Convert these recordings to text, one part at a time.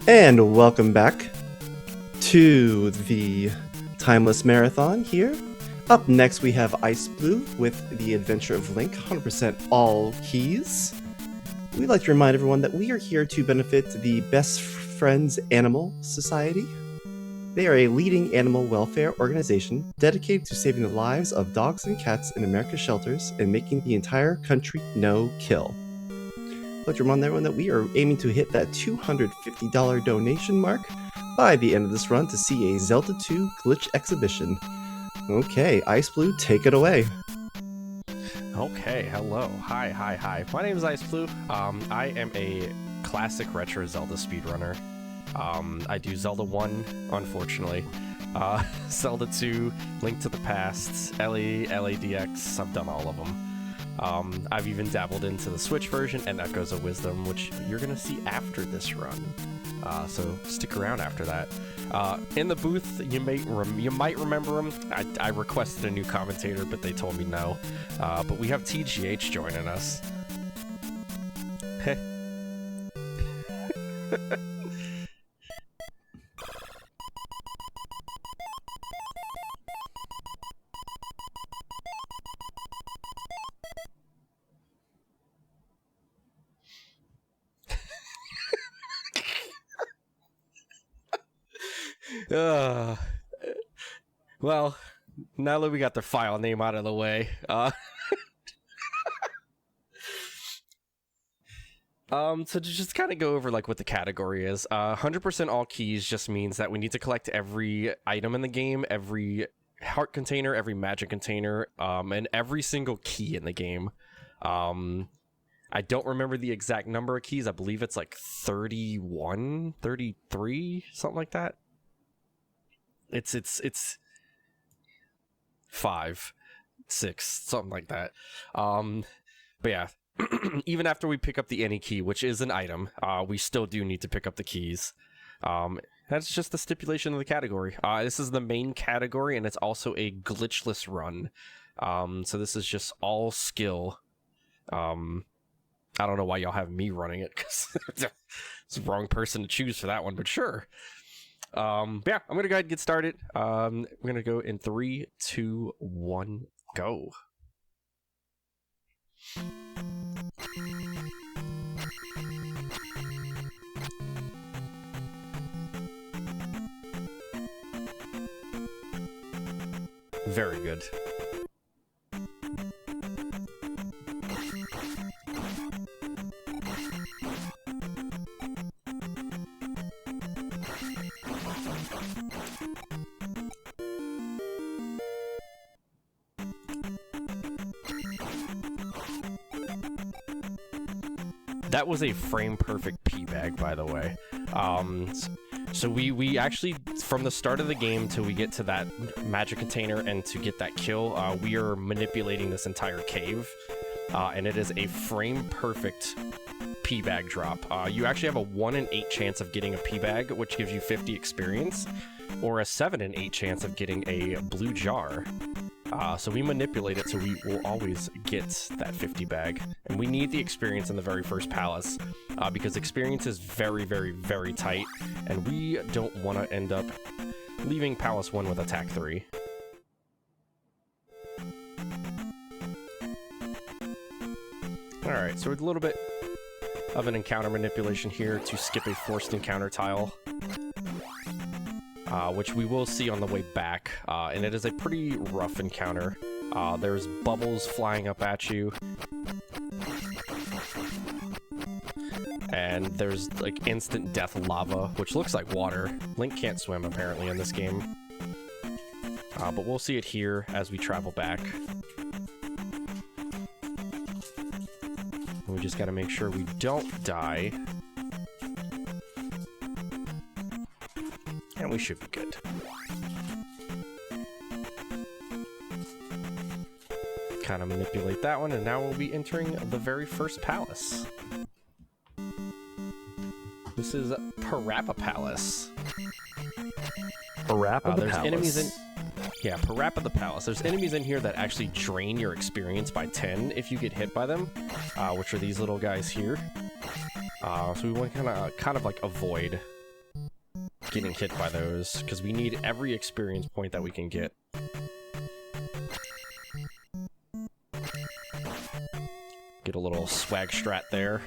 And welcome back to the Timeless Marathon here. Up next, we have Iceblue with The Adventure of Link, 100% all keys. We'd like to remind everyone that we are here to benefit the Best Friends Animal Society. They are a leading animal welfare organization dedicated to saving the lives of dogs and cats in America's shelters and making the entire country no-kill. I'd like to remind everyone that we are aiming to hit that $250 donation mark by the end of this run to see a Zelda 2 glitch exhibition. Okay, Iceblue, take it away. Okay, hello. Hi. My name is Iceblue. I am a classic retro Zelda speedrunner. I do Zelda 1, unfortunately. Zelda 2, Link to the Past, LE, LADX, I've done all of them. I've even dabbled into the Switch version and Echoes of Wisdom, which you're going to see after this run. So stick around after that. In the booth, you might remember him. I requested a new commentator, but they told me no. But we have TGH joining us. Well, now that we got the file name out of the way, so to just kind of go over like what the category is, 100% all keys just means that we need to collect every item in the game, every heart container, every magic container, and every single key in the game. I don't remember the exact number of keys. I believe it's like 31, 33, something like that. It's 5, 6, something like that. But yeah, even after we pick up the any key, which is an item, we still do need to pick up the keys. That's just the stipulation of the category. This is the main category, and it's also a glitchless run. So this is just all skill. I don't know why y'all have me running it, because it's the wrong person to choose for that one, but sure. Yeah, I'm gonna go ahead and get started. We're gonna go in 3, 2, 1, go. Very good. That was a frame perfect P bag, by the way. So we actually, from the start of the game till we get to that magic container and to get that kill, we are manipulating this entire cave, and it is a frame perfect P bag drop. You actually have a 1 in 8 chance of getting a P bag, which gives you 50 experience, or a 7 in 8 chance of getting a blue jar. So we manipulate it so we will always get that 50 bag. And we need the experience in the very first palace, because experience is very, very, very tight, and we don't want to end up leaving Palace 1 with Attack 3. Alright, so with a little bit of an encounter manipulation here to skip a forced encounter tile. Which we will see on the way back, and it is a pretty rough encounter. There's bubbles flying up at you, and there's like instant death lava, which looks like water. Link can't swim apparently in this game, but we'll see it here as we travel back. We just gotta make sure we don't die. And we should be good. Kind of manipulate that one, and now we'll be entering the very first palace. This is Parappa Palace. Parappa the there's Palace. Enemies in... Yeah, Parappa the Palace. There's enemies in here that actually drain your experience by 10 if you get hit by them, which are these little guys here. So we want to kind of like avoid getting hit by those, because we need every experience point that we can get. Get a little swag strat there.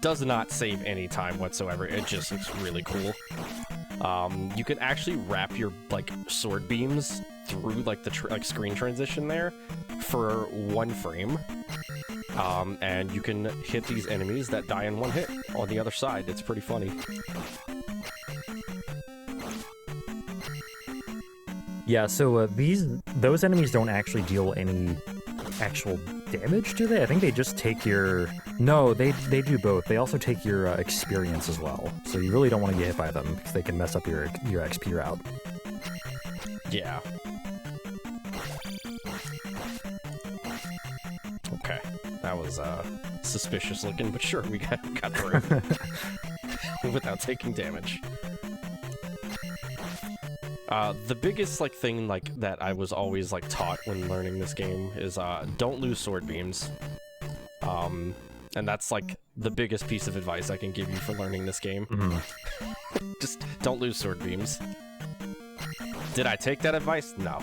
Does not save any time whatsoever. It just looks really cool. You can actually wrap your like sword beams through like the screen transition there for 1 frame. And you can hit these enemies that die in 1 hit on the other side. It's pretty funny. Yeah, so those enemies don't actually deal any actual damage, do they? I think they just take your... No, they do both. They also take your experience as well. So you really don't want to get hit by them, because they can mess up your XP route. Yeah. Okay, that was suspicious looking, but sure, we got through without taking damage. The biggest like thing like that I was always like taught when learning this game is don't lose sword beams. And that's like the biggest piece of advice I can give you for learning this game. Mm-hmm. Just don't lose sword beams. Did I take that advice? No.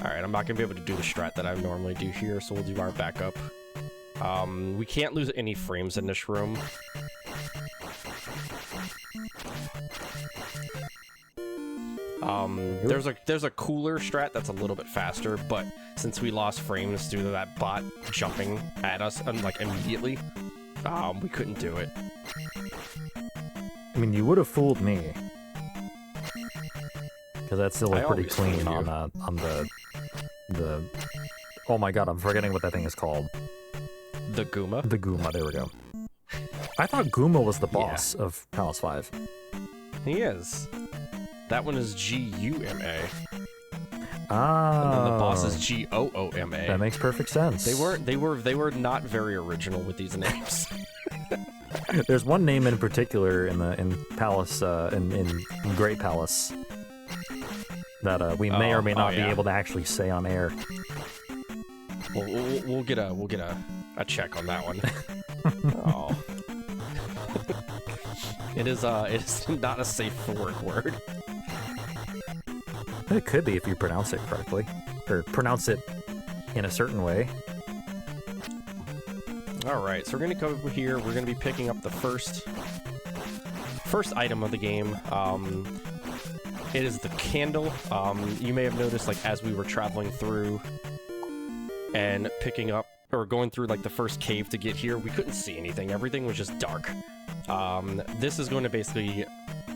Alright, I'm not gonna be able to do the strat that I normally do here, so we'll do our backup. We can't lose any frames in this room. There's a cooler strat that's a little bit faster, but since we lost frames due to that bot jumping at us and like immediately, we couldn't do it. I mean, you would have fooled me, because that's still like, pretty clean on the. Oh my god, I'm forgetting what that thing is called. The Guma? The Guma, there we go. I thought Guma was the boss of Palace 5. He is. That one is G-U-M-A. Ah. And then the boss is G-O-O-M-A. That makes perfect sense. They were not very original with these names. There's one name in particular in Palace in Great Palace that we may or may not be able to actually say on air. We'll get a check on that one. Oh. It is not a safe for work word. It could be if you pronounce it correctly, or pronounce it in a certain way. All right, so we're gonna come over here. We're gonna be picking up the first item of the game. It is the candle. You may have noticed, like, as we were traveling through and picking up or going through like the first cave to get here, we couldn't see anything. Everything was just dark. This is going to basically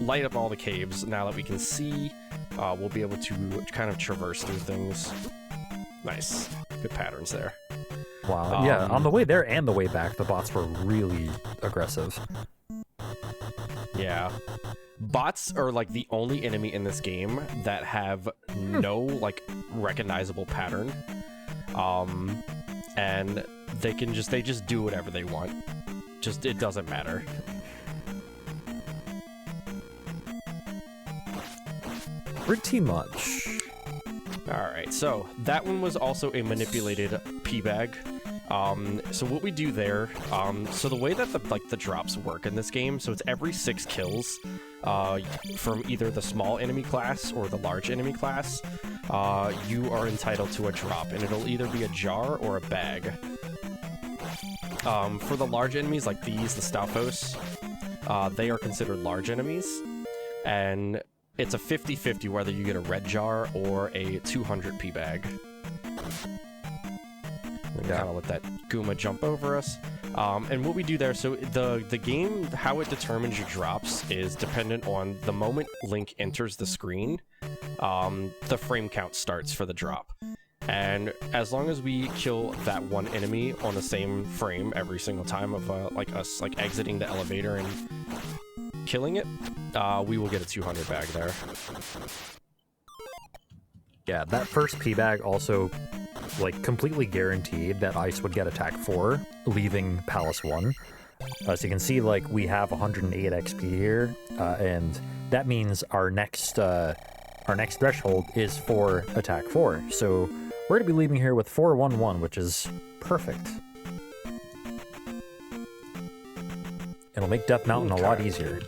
light up all the caves. Now that we can see, we'll be able to kind of traverse through things. Nice. Good patterns there. Wow. Yeah, on the way there and the way back, the bots were really aggressive. Yeah. Bots are like the only enemy in this game that have no like recognizable pattern. And they just do whatever they want. Just, it doesn't matter. Pretty much. Alright, so that one was also a manipulated P-bag. So what we do there, so the way that the drops work in this game, so it's every 6 kills, from either the small enemy class or the large enemy class, you are entitled to a drop, and it'll either be a jar or a bag. For the large enemies like these, the Stalfos, they are considered large enemies, and it's a 50-50 whether you get a red jar or a 200 P-bag. Kind of let that Guma jump over us. And what we do there, so the game, how it determines your drops is dependent on the moment Link enters the screen, the frame count starts for the drop. And as long as we kill that one enemy on the same frame every single time of like us like exiting the elevator and killing it, we will get a 200 bag there. Yeah, that first P-bag also, like, completely guaranteed that Ice would get attack 4, leaving Palace 1. So you can see, like, we have 108 XP here, and that means our next threshold is for attack 4. So we're going to be leaving here with 411, which is perfect. It'll make Death Mountain a lot easier.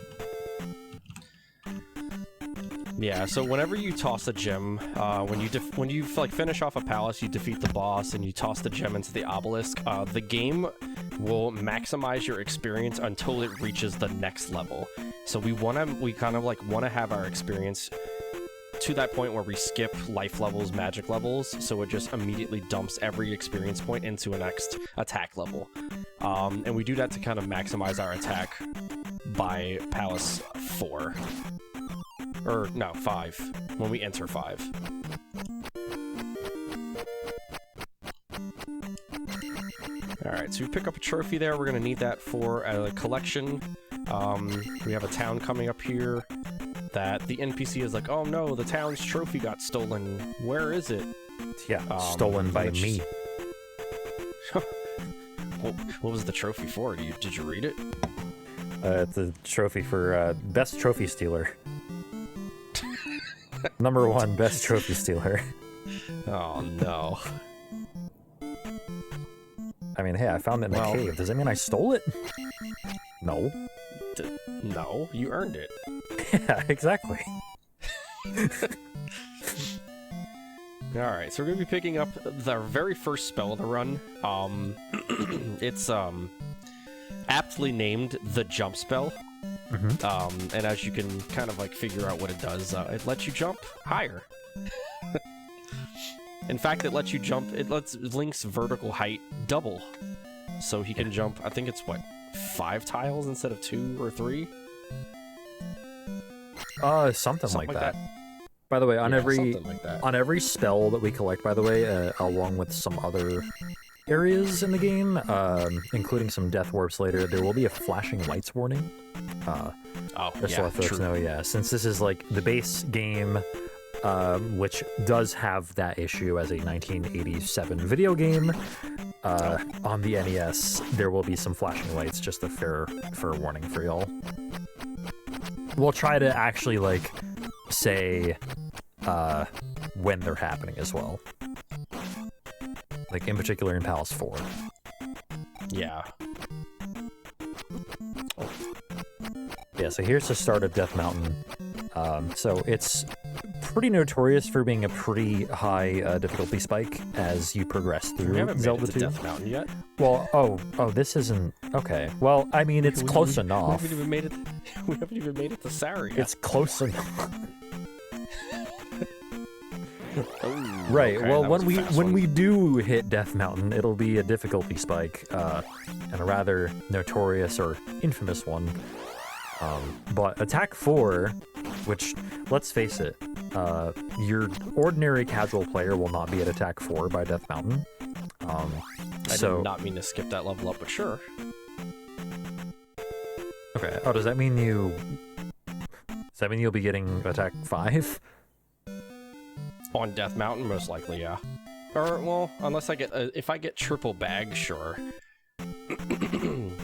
Yeah, so whenever you toss a gem, when you like finish off a palace, you defeat the boss, and you toss the gem into the obelisk, the game will maximize your experience until it reaches the next level. So we kind of like want to have our experience to that point where we skip life levels, magic levels, so it just immediately dumps every experience point into a next attack level. And we do that to kind of maximize our attack by Palace 4. Or, no, 5. When we enter 5. Alright, so we pick up a trophy there. We're going to need that for a collection. We have a town coming up here that the NPC is like, oh no, the town's trophy got stolen. Where is it? Yeah, stolen by me. What was the trophy for? Did you read it? It's a trophy for best trophy stealer. Number 1, best trophy stealer. Oh no. I mean, hey, I found it in a cave. Does that mean I stole it? No. No, you earned it. Yeah, exactly. Alright, so we're going to be picking up the very first spell of the run. It's aptly named the Jump Spell. And as you can kind of like figure out what it does, it lets you jump higher. In fact, it lets Link's vertical height double. So he can jump, I think it's what, 5 tiles instead of 2 or 3? Something like that. By the way, on every spell that we collect, by the way, along with some other areas in the game, including some death warps later, there will be a flashing lights warning. Just to let folks know, yeah, since this is like the base game, which does have that issue as a 1987 video game, on the NES, there will be some flashing lights, just a fair warning for y'all. We'll try to actually, like, say when they're happening as well. Like, in particular in Palace 4. Yeah. Yeah, so here's the start of Death Mountain. So it's pretty notorious for being a pretty high difficulty spike as you progress through Zelda 2. We haven't made it to Death Mountain yet. Well, this isn't... Okay, well, I mean, it's close enough. We haven't even made it to Saria. It's close enough. Right, okay, well, when we do hit Death Mountain, it'll be a difficulty spike, and a rather notorious or infamous one. But Attack 4, which, let's face it, your ordinary casual player will not be at Attack 4 by Death Mountain. I did not mean to skip that level up, but sure. Okay, does that mean you'll be getting Attack 5? On Death Mountain, most likely, yeah. Or, well, unless I get, if I get triple bag, sure.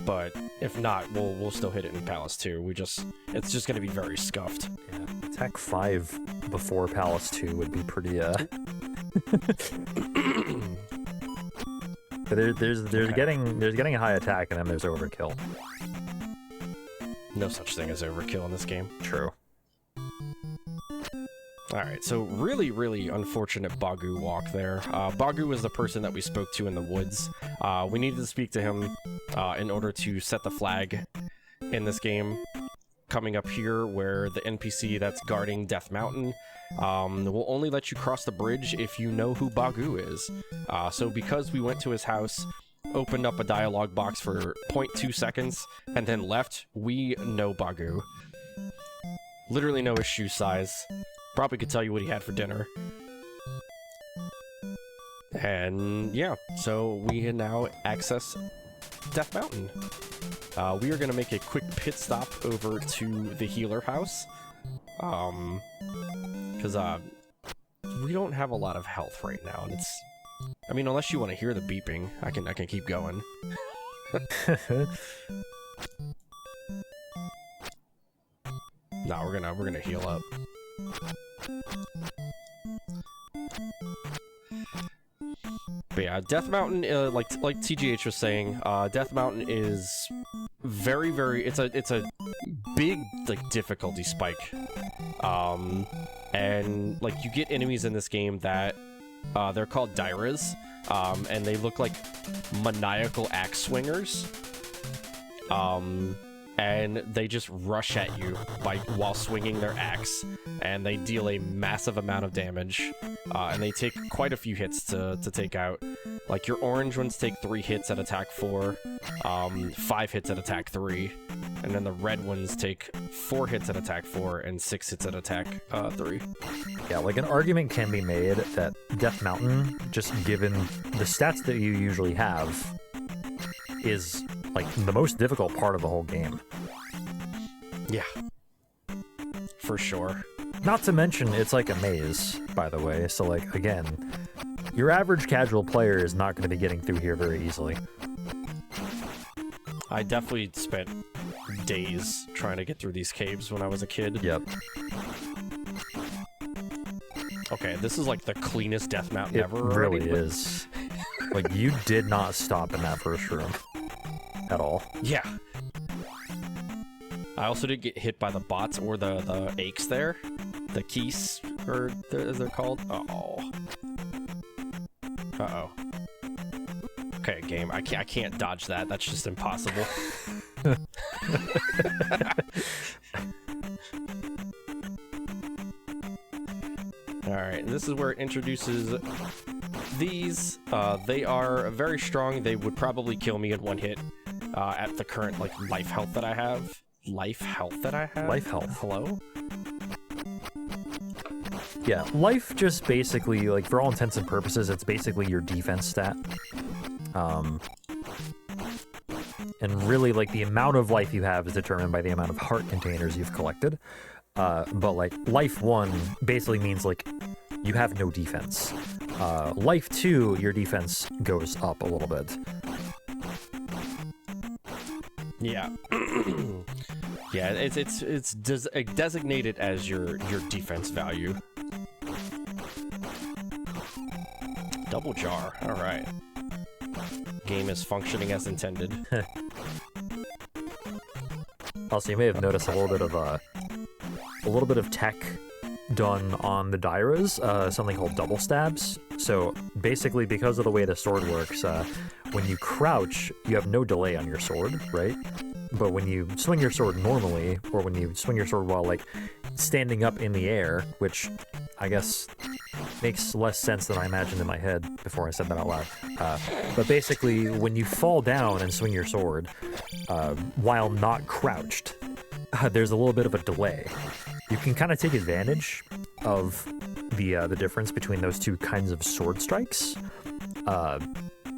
But if not, we'll still hit it in Palace 2. It's just gonna be very scuffed. Yeah, Attack 5 before Palace 2 would be pretty, There's getting a high attack, and then there's overkill. No such thing as overkill in this game. True. Alright, so really, really unfortunate Bagu walk there. Bagu was the person that we spoke to in the woods. We needed to speak to him in order to set the flag in this game. Coming up here where the NPC that's guarding Death Mountain will only let you cross the bridge if you know who Bagu is. So because we went to his house, opened up a dialogue box for 0.2 seconds, and then left, we know Bagu. Literally know his shoe size. Probably could tell you what he had for dinner. And yeah, so we can now access Death Mountain. We are going to make a quick pit stop over to the healer house. Because we don't have a lot of health right now, and it's... I mean, unless you want to hear the beeping, I can keep going. No, we're gonna heal up. But But yeah, Death Mountain, like TGH was saying, Death Mountain is very, very. It's a big like difficulty spike, and like you get enemies in this game that they're called Dairas, and they look like maniacal axe swingers, and they just rush at you while swinging their axe, and they deal a massive amount of damage, and they take quite a few hits to take out. Like your orange ones take 3 hits at attack 4, 5 hits at attack 3, and then the red ones take 4 hits at attack 4 and 6 hits at attack 3. Yeah, like an argument can be made that Death Mountain, just given the stats that you usually have, is like the most difficult part of the whole game. Yeah, for sure. Not to mention, it's like a maze, by the way. So, like, again, your average casual player is not going to be getting through here very easily. I definitely spent days trying to get through these caves when I was a kid. Yep. Okay, this is like the cleanest Death Mountain It ever. really already. is. Like, you did not stop in that first room at all. Yeah. I also did get hit by the bots or the aches there. The keys, or as they're called. Uh-oh. Uh-oh. Okay, game. I can't dodge that. That's just impossible. Alright, this is where it introduces these. They are very strong. They would probably kill me in 1 hit at the current like life health that I have. Life health. Hello? Yeah, life just basically, like, for all intents and purposes, it's basically your defense stat. And really, like, the amount of life you have is determined by the amount of heart containers you've collected. But, like, life 1 basically means, like, you have no defense. Life 2, your defense goes up a little bit. Yeah. Yeah, it's designated as your defense value. Double jar. All right. Game is functioning as intended. Also, you may have noticed a little bit of tech done on the Dairas, something called double stabs. So basically, because of the way the sword works, when you crouch, you have no delay on your sword, right? But when you swing your sword normally, or when you swing your sword while, like, standing up in the air, which I guess makes less sense than I imagined in my head before I said that out loud. But basically, when you fall down and swing your sword, while not crouched, there's a little bit of a delay. You can kind of take advantage of the difference between those two kinds of sword strikes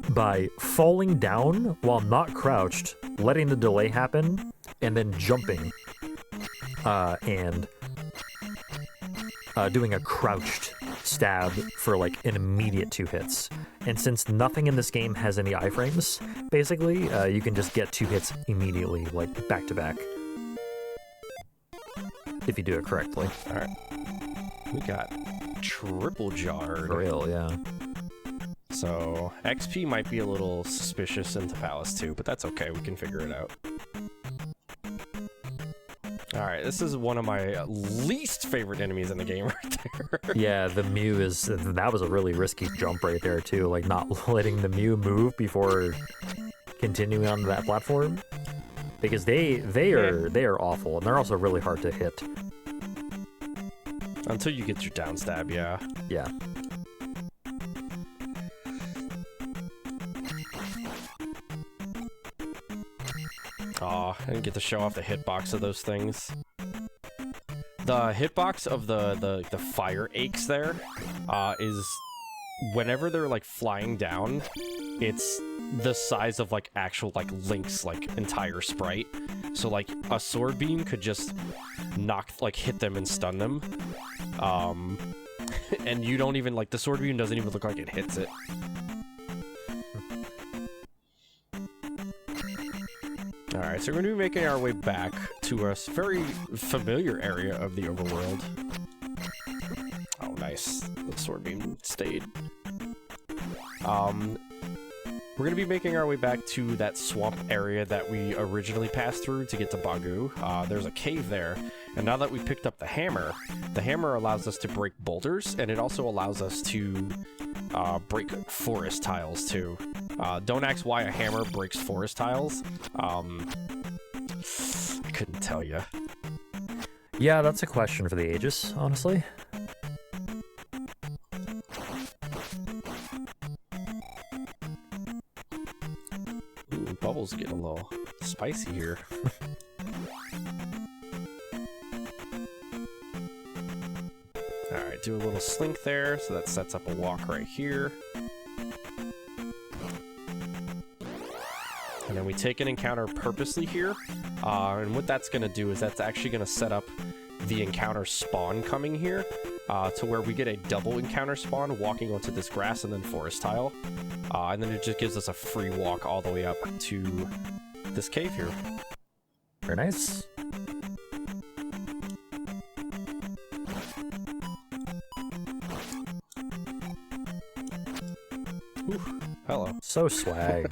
by falling down while not crouched, letting the delay happen, and then jumping and doing a crouched stab for like an immediate 2 hits. And since nothing in this game has any iframes, basically, you can just get 2 hits immediately, like back to back. If you do it correctly. Alright. We got triple jarred. For real, yeah. So, XP might be a little suspicious into Palace 2, but that's okay, we can figure it out. Alright, this is one of my least favorite enemies in the game right there. Yeah, the Mew that was a really risky jump right there too, like not letting the Mew move before continuing on that platform. Because they are awful, and they're also really hard to hit. Until you get your down stab, yeah. Yeah. Aw, I didn't get to show off the hitbox of those things. The hitbox of the fire aches there is whenever they're like flying down, it's the size of like actual like Link's like entire sprite. So like a sword beam could just hit them and stun them. And you don't even like the sword beam doesn't even look like it hits it. Alright, so we're going to be making our way back to a very familiar area of the overworld. Oh, nice. The sword beam stayed. We're going to be making our way back to that swamp area that we originally passed through to get to Bagu. There's a cave there, and now that we picked up the hammer allows us to break boulders, and it also allows us to break forest tiles too. Don't ask why a hammer breaks forest tiles. I couldn't tell you. Yeah, that's a question for the ages, honestly. Ooh, bubbles getting a little spicy here. Alright, do a little slink there, so that sets up a walk right here. And then we take an encounter purposely here, and what that's going to do is that's actually going to set up the encounter spawn coming here, to where we get a double encounter spawn walking onto this grass and then forest tile. And then it just gives us a free walk all the way up to this cave here. Very nice. Ooh, hello. So swag.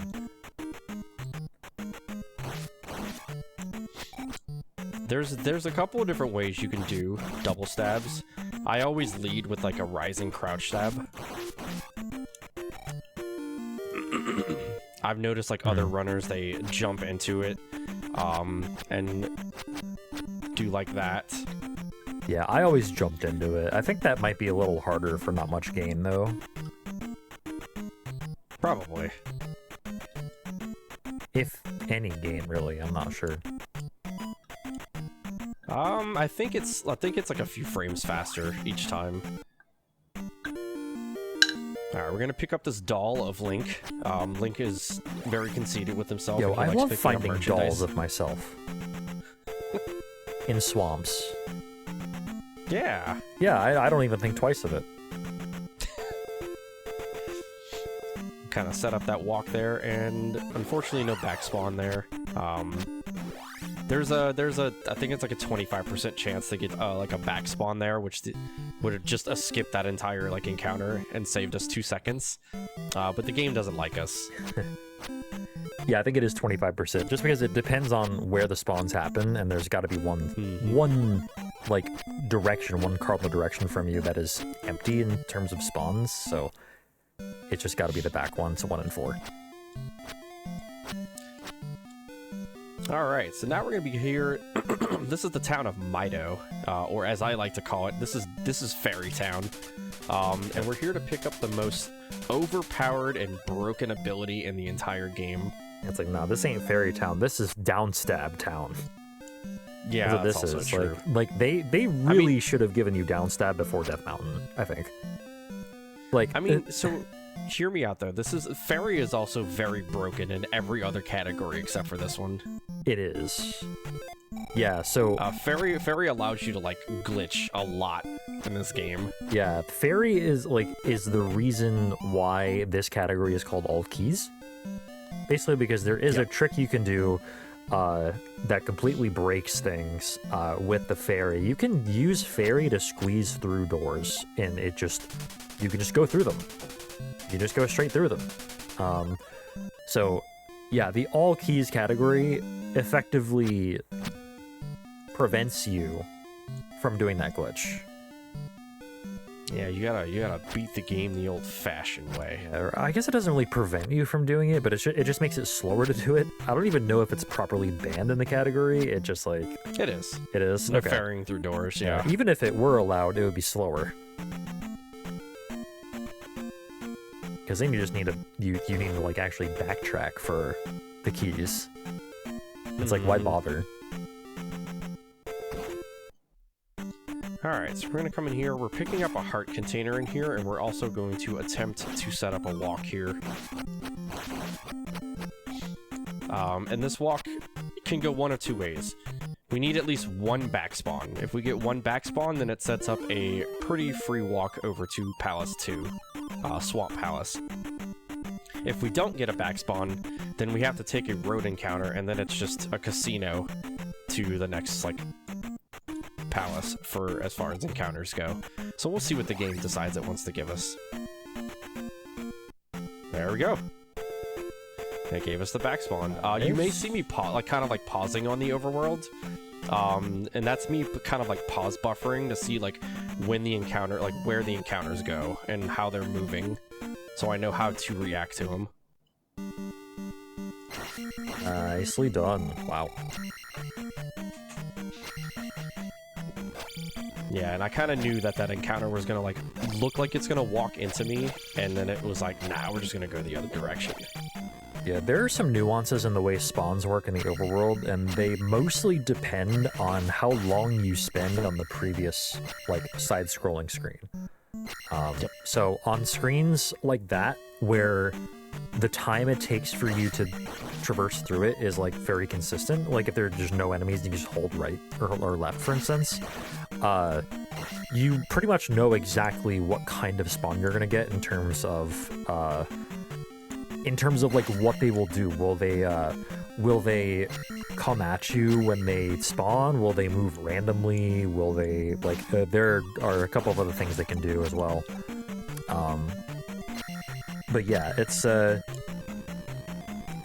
There's a couple of different ways you can do double stabs. I always lead with like a rising crouch stab. I've noticed like other runners, they jump into it and do like that. Yeah, I always jumped into it. I think that might be a little harder for not much gain though. Probably. If any gain, really, I'm not sure. I think it's like a few frames faster each time. Alright, we're gonna pick up this doll of Link. Link is very conceited with himself. Yo, and he I likes love picking up finding merchandise. dolls of myself. In swamps. Yeah. Yeah, I don't even think twice of it. Kind of set up that walk there, and unfortunately no back spawn there. There's a I think it's like a 25% chance to get like a back spawn there, which would have just skipped that entire like encounter and saved us 2 seconds. But the game doesn't like us. Yeah, I think it is 25%, just because it depends on where the spawns happen, and there's got to be one like direction, one cardinal direction from you that is empty in terms of spawns. So it's just got to be the back one, so 1 in 4. Alright, so now we're going to be here. This is the town of Mido, or as I like to call it, this is Fairy Town. And we're here to pick up the most overpowered and broken ability in the entire game. It's like, nah, this ain't Fairy Town. This is Downstab Town. Yeah, that's this also is true. Like they really should have given you Downstab before Death Mountain, I think. Like, I mean, so hear me out though. Fairy is also very broken in every other category except for this one. It is. Yeah, so Fairy allows you to like glitch a lot in this game. Yeah, Fairy is the reason why this category is called all keys. Basically because there is a trick you can do that completely breaks things with the Fairy. You can use Fairy to squeeze through doors, and you can just go through them. You just go straight through them. So yeah, the all keys category effectively prevents you from doing that glitch. Yeah, you gotta beat the game the old-fashioned way. Yeah, I guess it doesn't really prevent you from doing it, but it just makes it slower to do it. I don't even know if it's properly banned in the category. It just like... It is. It is? No Okay. ferrying through doors, yeah. Even if it were allowed, it would be slower. Because then you just need you need to like actually backtrack for the keys. It's like, why bother? Alright, so we're going to come in here. We're picking up a heart container in here, and we're also going to attempt to set up a walk here. And this walk can go one of two ways. We need at least one back spawn. If we get one back spawn, then it sets up a pretty free walk over to Palace 2, Swamp Palace. If we don't get a back spawn, then we have to take a road encounter, and then it's just a casino to the next, like, palace for as far as encounters go. So we'll see what the game decides it wants to give us. There we go. That gave us the back spawn. You may see me kind of like pausing on the overworld. And that's me kind of like pause buffering to see like when the encounter, like where the encounters go and how they're moving. So I know how to react to them. Nicely done. Wow. Yeah, and I kind of knew that that encounter was gonna like look like it's gonna walk into me, and then it was like, nah, we're just gonna go the other direction. Yeah, there are some nuances in the way spawns work in the overworld, and they mostly depend on how long you spend on the previous, like, side-scrolling screen. So on screens like that, where the time it takes for you to traverse through it is, like, very consistent, like if there's just no enemies, you can just hold right or left, for instance, you pretty much know exactly what kind of spawn you're gonna get in terms of like what they will do. Will they come at you when they spawn? Will they move randomly? Will they like there are a couple of other things they can do as well. But yeah, it's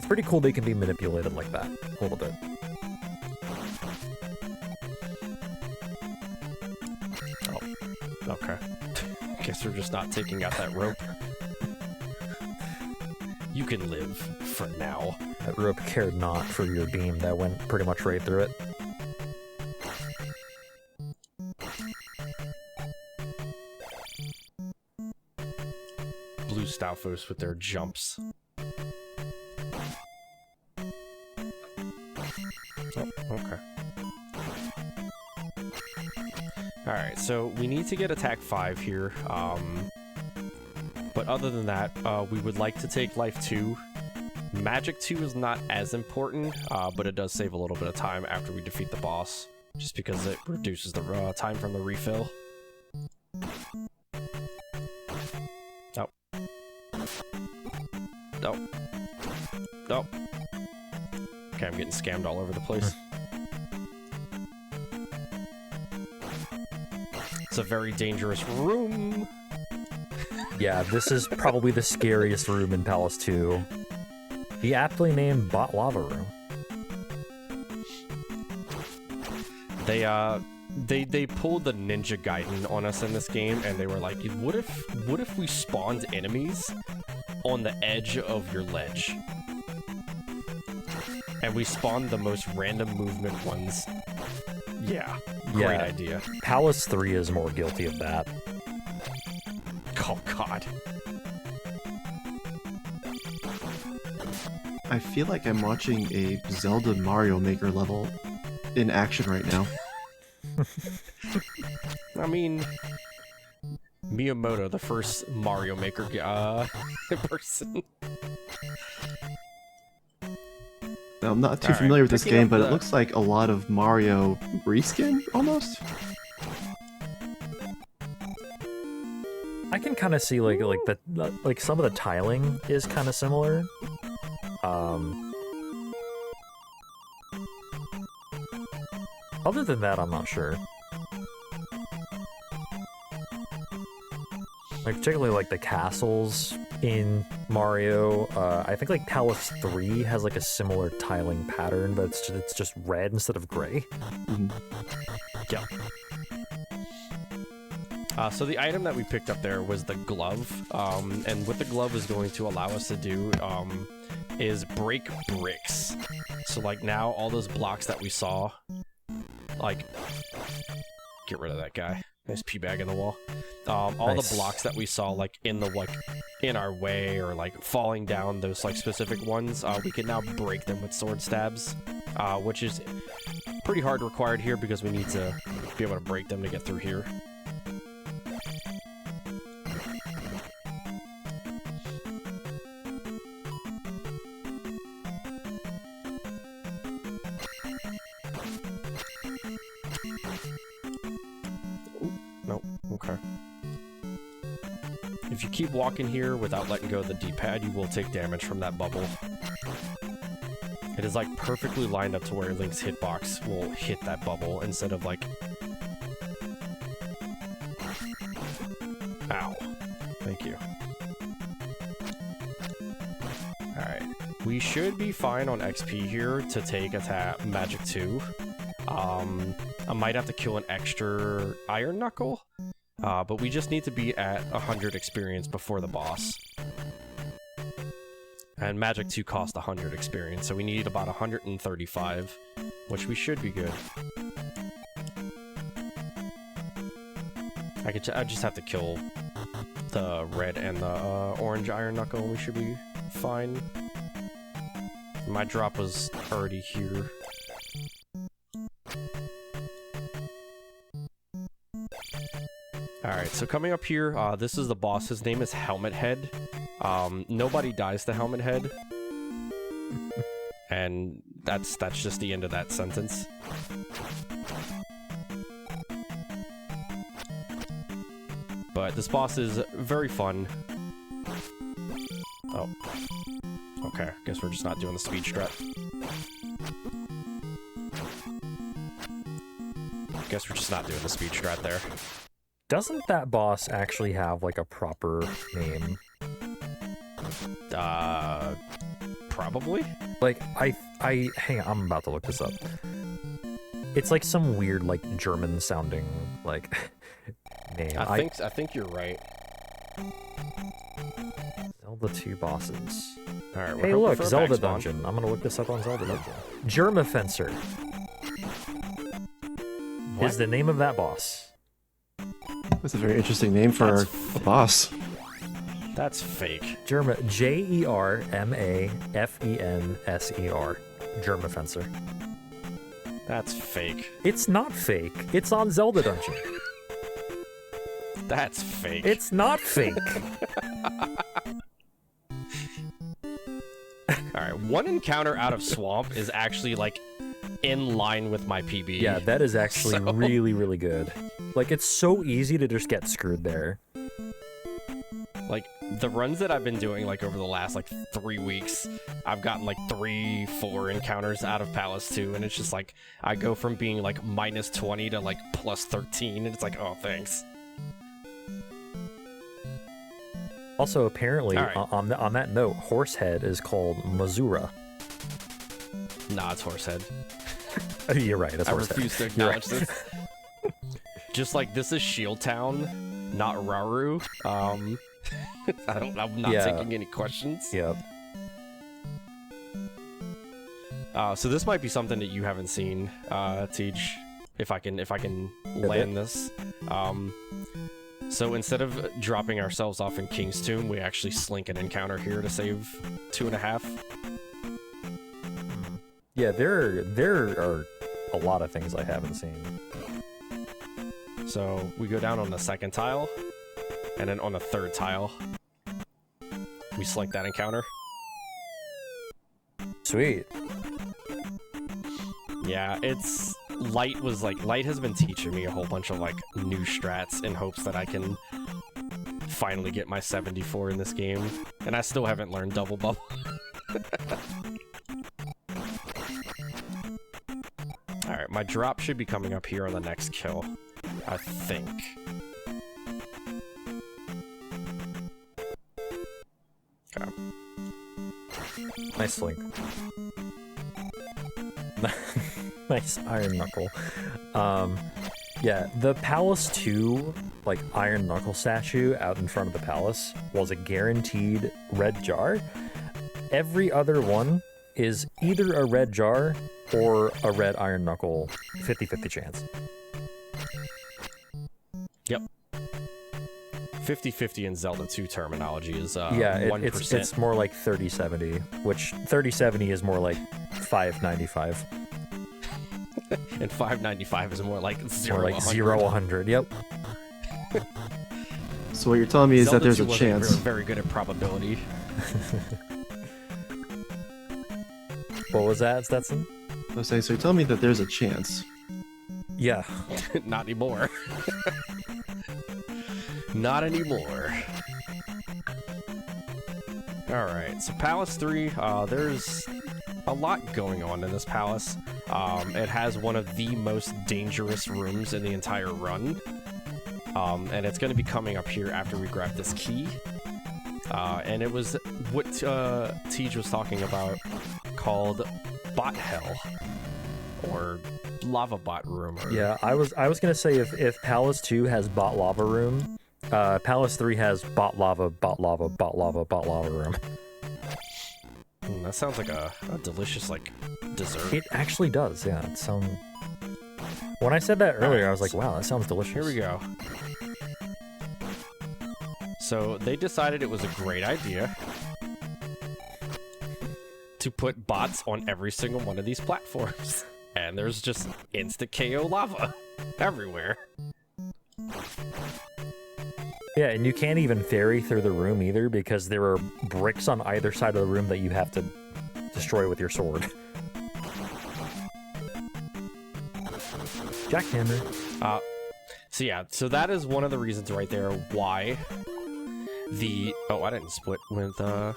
pretty cool they can be manipulated like that a little bit. Oh, okay. Guess we're just not taking out that rope. You can live for now. That rope cared not for your beam that went pretty much right through it. Blue Stalfos with their jumps. Oh, okay. Alright, so we need to get attack 5 here. But other than that, we would like to take life 2. Magic 2 is not as important, but it does save a little bit of time after we defeat the boss, just because it reduces the time from the refill. Oh. Oh. Oh. Okay, I'm getting scammed all over the place. It's a very dangerous room. Yeah, this is probably the scariest room in Palace 2. The aptly named Bot Lava Room. They pulled the Ninja Gaiden on us in this game, and they were like, what if we spawned enemies on the edge of your ledge? And we spawned the most random movement ones. Yeah, great idea. Palace 3 is more guilty of that. Oh god. I feel like I'm watching a Zelda Mario Maker level in action right now. I mean, Miyamoto, the first Mario Maker person. Now, I'm not too familiar with this game, but it looks like a lot of Mario reskin, almost. I can kind of see like some of the tiling is kind of similar. Other than that, I'm not sure. Like particularly like the castles in Mario. I think like Palace 3 has like a similar tiling pattern, but it's just red instead of gray. Mm-hmm. Yeah. So the item that we picked up there was the glove, and what the glove is going to allow us to do is break bricks. So like now all those blocks that we saw, like, get rid of that guy. Nice pee bag in the wall. All Nice. the blocks that we saw like in our way or like falling down, those like specific ones, we can now break them with sword stabs, which is pretty hard required here because we need to be able to break them to get through here. Nope, okay. If you keep walking here without letting go of the D-pad, you will take damage from that bubble. It is like perfectly lined up to where Link's hitbox will hit that bubble instead of like... Ow. Thank you. We should be fine on XP here to take attack Magic 2. I might have to kill an extra Iron Knuckle, but we just need to be at 100 experience before the boss. And Magic 2 cost 100 experience, so we need about 135, which we should be good. I just have to kill the red and the orange Iron Knuckle, and we should be fine. My drop was already here. Alright, so coming up here, this is the boss. His name is Helmet Head. Nobody dies to Helmet Head. And that's just the end of that sentence. But this boss is very fun. Oh. Okay, guess we're just not doing the speed strat. Guess we're just not doing the speed strat there. Doesn't that boss actually have like a proper name? Probably? Like, hang on, I'm about to look this up. It's like some weird, like, German sounding, like, name. I think you're right. Zelda 2 bosses. Alright, we're Hey, hoping look, for a Zelda backspawn. Dungeon. I'm gonna look this up on Zelda Dungeon. Germa Fencer is the name of that boss. That's a very interesting name for a boss. That's fake. Germa, Jermafenser. Germa Fencer. That's fake. It's not fake. It's on Zelda Dungeon. That's fake. It's not fake. Alright, one encounter out of Swamp is actually, like, in line with my PB. Yeah, that is actually really, really good. Like, it's so easy to just get screwed there. Like, the runs that I've been doing, like, over the last, like, 3 weeks, I've gotten, like, 3-4 encounters out of Palace 2, and it's just, like, I go from being, like, minus 20 to, like, plus 13, and it's like, oh, thanks. Also, apparently, All right. on that note, Horsehead is called Mazura. Nah, it's Horsehead. You're right, it's I Horsehead. refuse to You're acknowledge this. Just like, this is Shield Town, not Rauru. I'm not taking any questions. Yep. So this might be something that you haven't seen, Tej, if I can land this. So instead of dropping ourselves off in King's Tomb, we actually slink an encounter here to save 2.5. Yeah, there are a lot of things I haven't seen. So we go down on the second tile, and then on the third tile, we slink that encounter. Sweet. Yeah, Light has been teaching me a whole bunch of, like, new strats in hopes that I can finally get my 74 in this game. And I still haven't learned Double Bubble. Alright, my drop should be coming up here on the next kill, I think. Okay. Nice link. Nice Iron Knuckle. Yeah, the Palace 2, like, Iron Knuckle statue out in front of the palace was a guaranteed red jar. Every other one is either a red jar or a red Iron Knuckle 50-50 chance. Yep. 50-50 in Zelda 2 terminology is yeah, 1%. it's more like 30-70, which 30-70 is more like 5-95. And 595 is more like 0 Or like 0-100, yep. So what you're telling me is Zelda that there's 2 a wasn't chance. very good at probability. What was that, Stetson? I was saying, so you're telling me that there's a chance. Yeah. Not anymore. Not anymore. Alright, so Palace 3, there's a lot going on in this palace. It has one of the most dangerous rooms in the entire run. And it's going to be coming up here after we grab this key. And it was what Tej was talking about called Bot Hell, or Lava Bot Room. Or... Yeah, I was gonna say if Palace 2 has Bot Lava Room, Palace 3 has Bot Lava, Bot Lava, Bot Lava, Bot Lava Room. That sounds like a delicious, like, dessert. It actually does, yeah. It sounds... When I said that earlier, I was like, wow, that sounds delicious. Here we go. So they decided it was a great idea to put bots on every single one of these platforms. And there's just instant KO lava everywhere. Yeah, and you can't even ferry through the room either because there are bricks on either side of the room that you have to destroy with your sword. Jackhammer. So yeah, so that is one of the reasons right there why the... Oh, I didn't split with... Alright,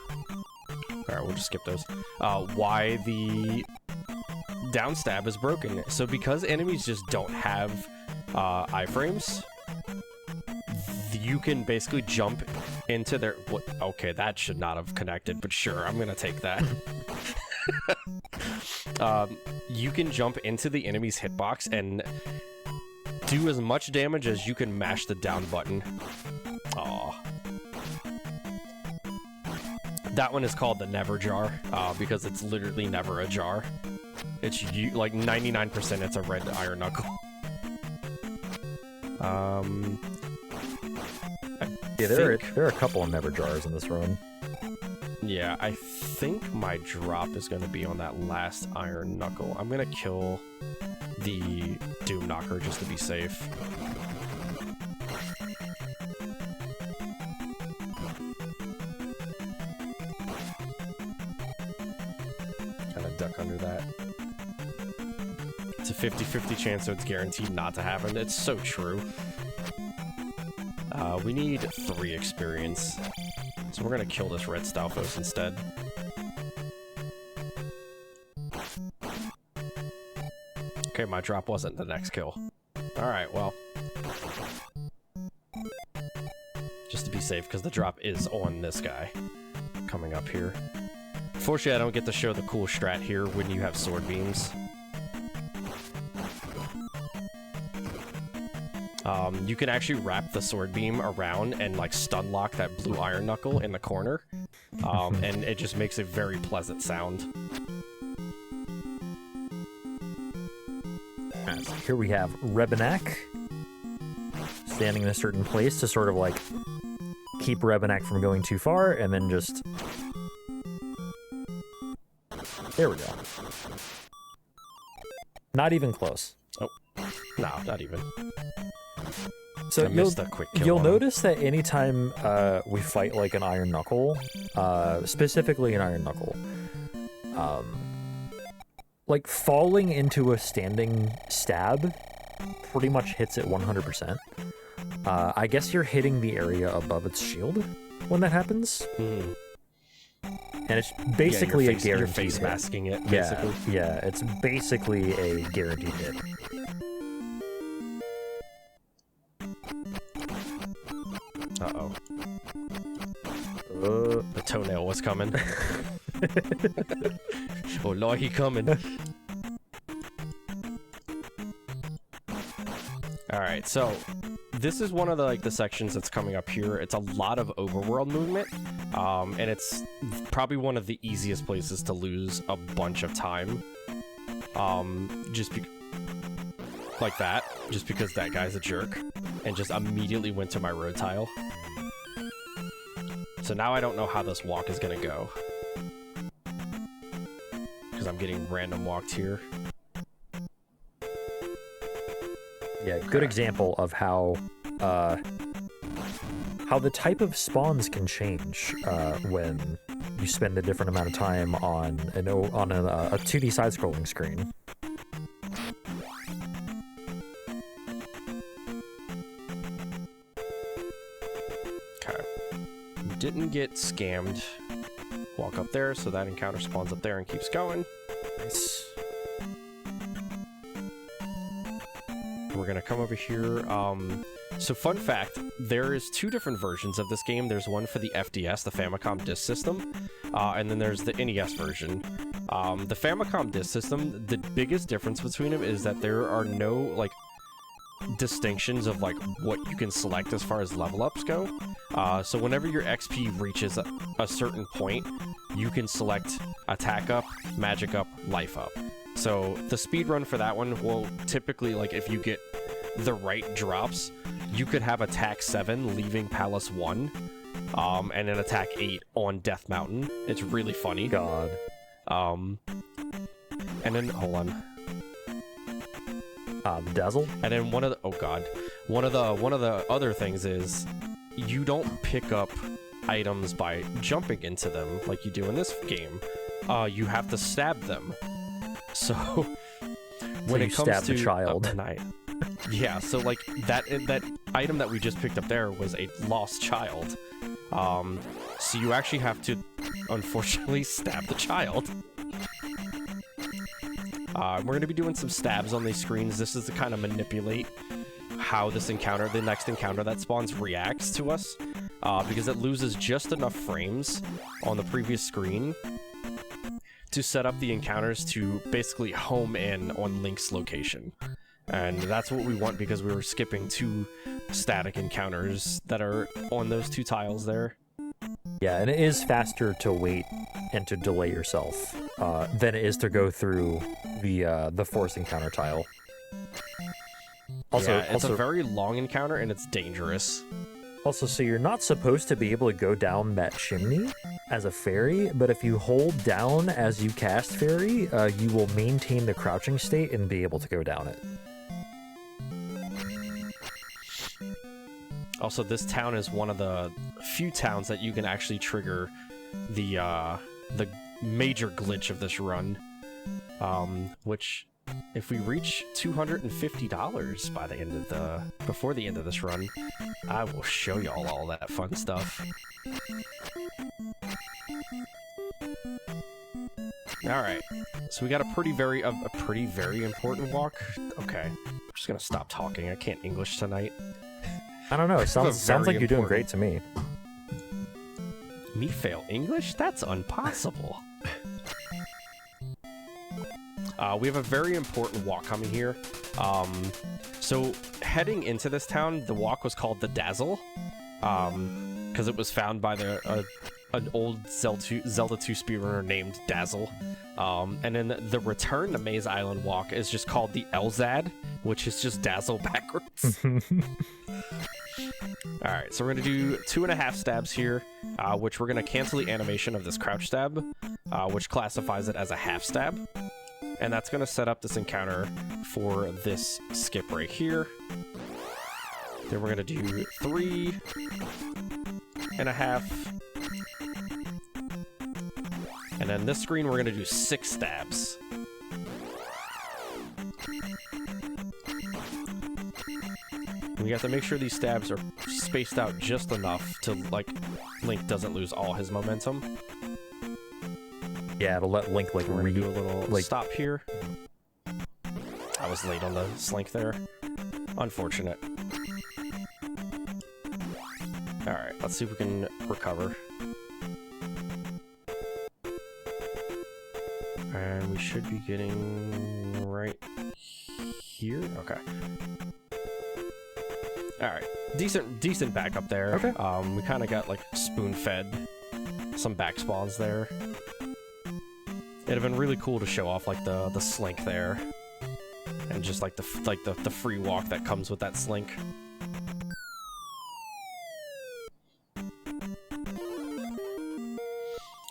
we'll just skip those. Why the downstab is broken. So because enemies just don't have iframes, you can basically jump into their... What? Okay, that should not have connected, but sure, I'm gonna take that. You can jump into the enemy's hitbox and do as much damage as you can mash the down button. Aw. That one is called the Never Jar, because it's literally never a jar. It's like 99% it's a red iron knuckle. Yeah, there are a couple of Never Jars in this run. Yeah, I think my drop is going to be on that last iron knuckle. I'm going to kill the Doom Knocker just to be safe. Kind of duck under that. It's a 50-50 chance, so it's guaranteed not to happen. It's so true. We need 3 experience. So we're gonna kill this red Stalfos instead. Okay, my drop wasn't the next kill. Alright, well. Just to be safe, because the drop is on this guy. Coming up here. Unfortunately, I don't get to show the cool strat here when you have sword beams. You can actually wrap the sword beam around and like stun lock that blue iron knuckle in the corner, and it just makes a very pleasant sound. So here we have Rebenak standing in a certain place to sort of like keep Rebenak from going too far, and then just... There we go. Not even close. Oh, no, not even. So you'll him. notice that anytime we fight like an Iron Knuckle, specifically an Iron Knuckle, like falling into a standing stab pretty much hits it 100%. I guess you're hitting the area above its shield when that happens. Mm. And it's basically a guaranteed You're face hit. masking it, basically. Yeah, it's basically a guaranteed hit. Uh-oh. The toenail was coming. Oh Lord, he coming. Alright, so this is one of the sections that's coming up here. It's a lot of overworld movement, and it's probably one of the easiest places to lose a bunch of time. Like that, just because that guy's a jerk, and just immediately went to my road tile. So now I don't know how this walk is gonna go, because I'm getting random walked here. Yeah, good example of how the type of spawns can change when you spend a different amount of time on a 2D side-scrolling screen. Okay. Didn't get scammed. Walk up there, so that encounter spawns up there and keeps going. Nice. We're gonna come over here. So fun fact, there is 2 different versions of this game. There's one for the FDS, the Famicom Disk System, and then there's the NES version. The Famicom Disk System, the biggest difference between them is that there are no, like, distinctions of, like, what you can select as far as level ups go. So whenever your XP reaches a certain point, you can select attack up, magic up, life up. So the speed run for that one will typically, like, if you get the right drops, you could have attack 7 leaving Palace 1, and then attack 8 on Death Mountain. It's really funny. God. And then hold on. The Dazzle. And then one of the other things is you don't pick up items by jumping into them like you do in this game. You have to stab them. So when it comes stab to the child. Yeah, so like that item that we just picked up there was a lost child. So you actually have to, unfortunately, stab the child. We're going to be doing some stabs on these screens. This is to kind of manipulate how this encounter, the next encounter that spawns, reacts to us. Because it loses just enough frames on the previous screen to set up the encounters to basically home in on Link's location. And that's what we want because we were skipping 2 static encounters that are on those 2 tiles there. Yeah, and it is faster to wait and to delay yourself than it is to go through the force encounter tile. Also, yeah, it's a very long encounter and it's dangerous. Also, so you're not supposed to be able to go down that chimney as a fairy, but if you hold down as you cast fairy, you will maintain the crouching state and be able to go down it. Also, this town is one of the few towns that you can actually trigger the major glitch of this run, which, if we reach $250 by the end of before the end of this run, I will show y'all all that fun stuff. All right, so we got a pretty very important walk. Okay, I'm just gonna stop talking. I can't English tonight. I don't know. It sounds like you're doing great to me. Me fail English? That's impossible. We have a very important walk coming here. So heading into this town, the walk was called the Dazzle, because it was found by an old Zelda 2 speedrunner named Dazzle. And then the return to Maze Island walk is just called the LoZ, which is just Dazzle backwards. Alright, so we're going to do 2.5 stabs here, which we're going to cancel the animation of this crouch stab, which classifies it as a half stab. And that's going to set up this encounter for this skip right here. Then we're going to do 3.5. And then this screen, we're going to do 6 stabs. We have to make sure these stabs are spaced out just enough to, like, Link doesn't lose all his momentum. Yeah, to let Link, like, We're gonna do a little stop here. I was late on the slink there. Unfortunate. Alright, let's see if we can recover. And we should be getting right here. Okay. Alright. Decent backup there. Okay. We kind of got, like, spoon-fed some back spawns there. It'd have been really cool to show off, like, the slink there. And just, like, the free walk that comes with that slink.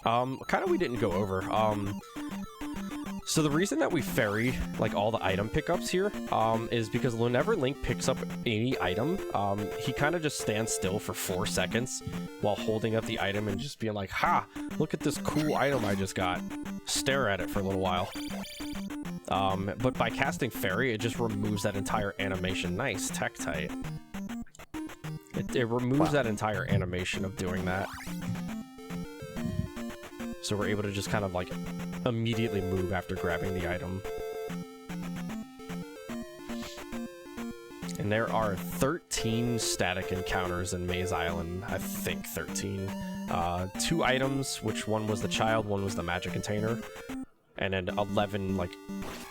Kind of we didn't go over. So the reason that we ferry, like, all the item pickups here, is because whenever Link picks up any item, he kind of just stands still for 4 seconds while holding up the item and just being like, ha, look at this cool item I just got. Stare at it for a little while. But by casting Fairy, it just removes that entire animation. Nice, Tektite. It removes that entire animation of doing that. So we're able to just kind of, like, immediately move after grabbing the item. And there are 13 static encounters in Maze Island. I think 13. 2 items, which one was the child, one was the magic container. And then 11, like,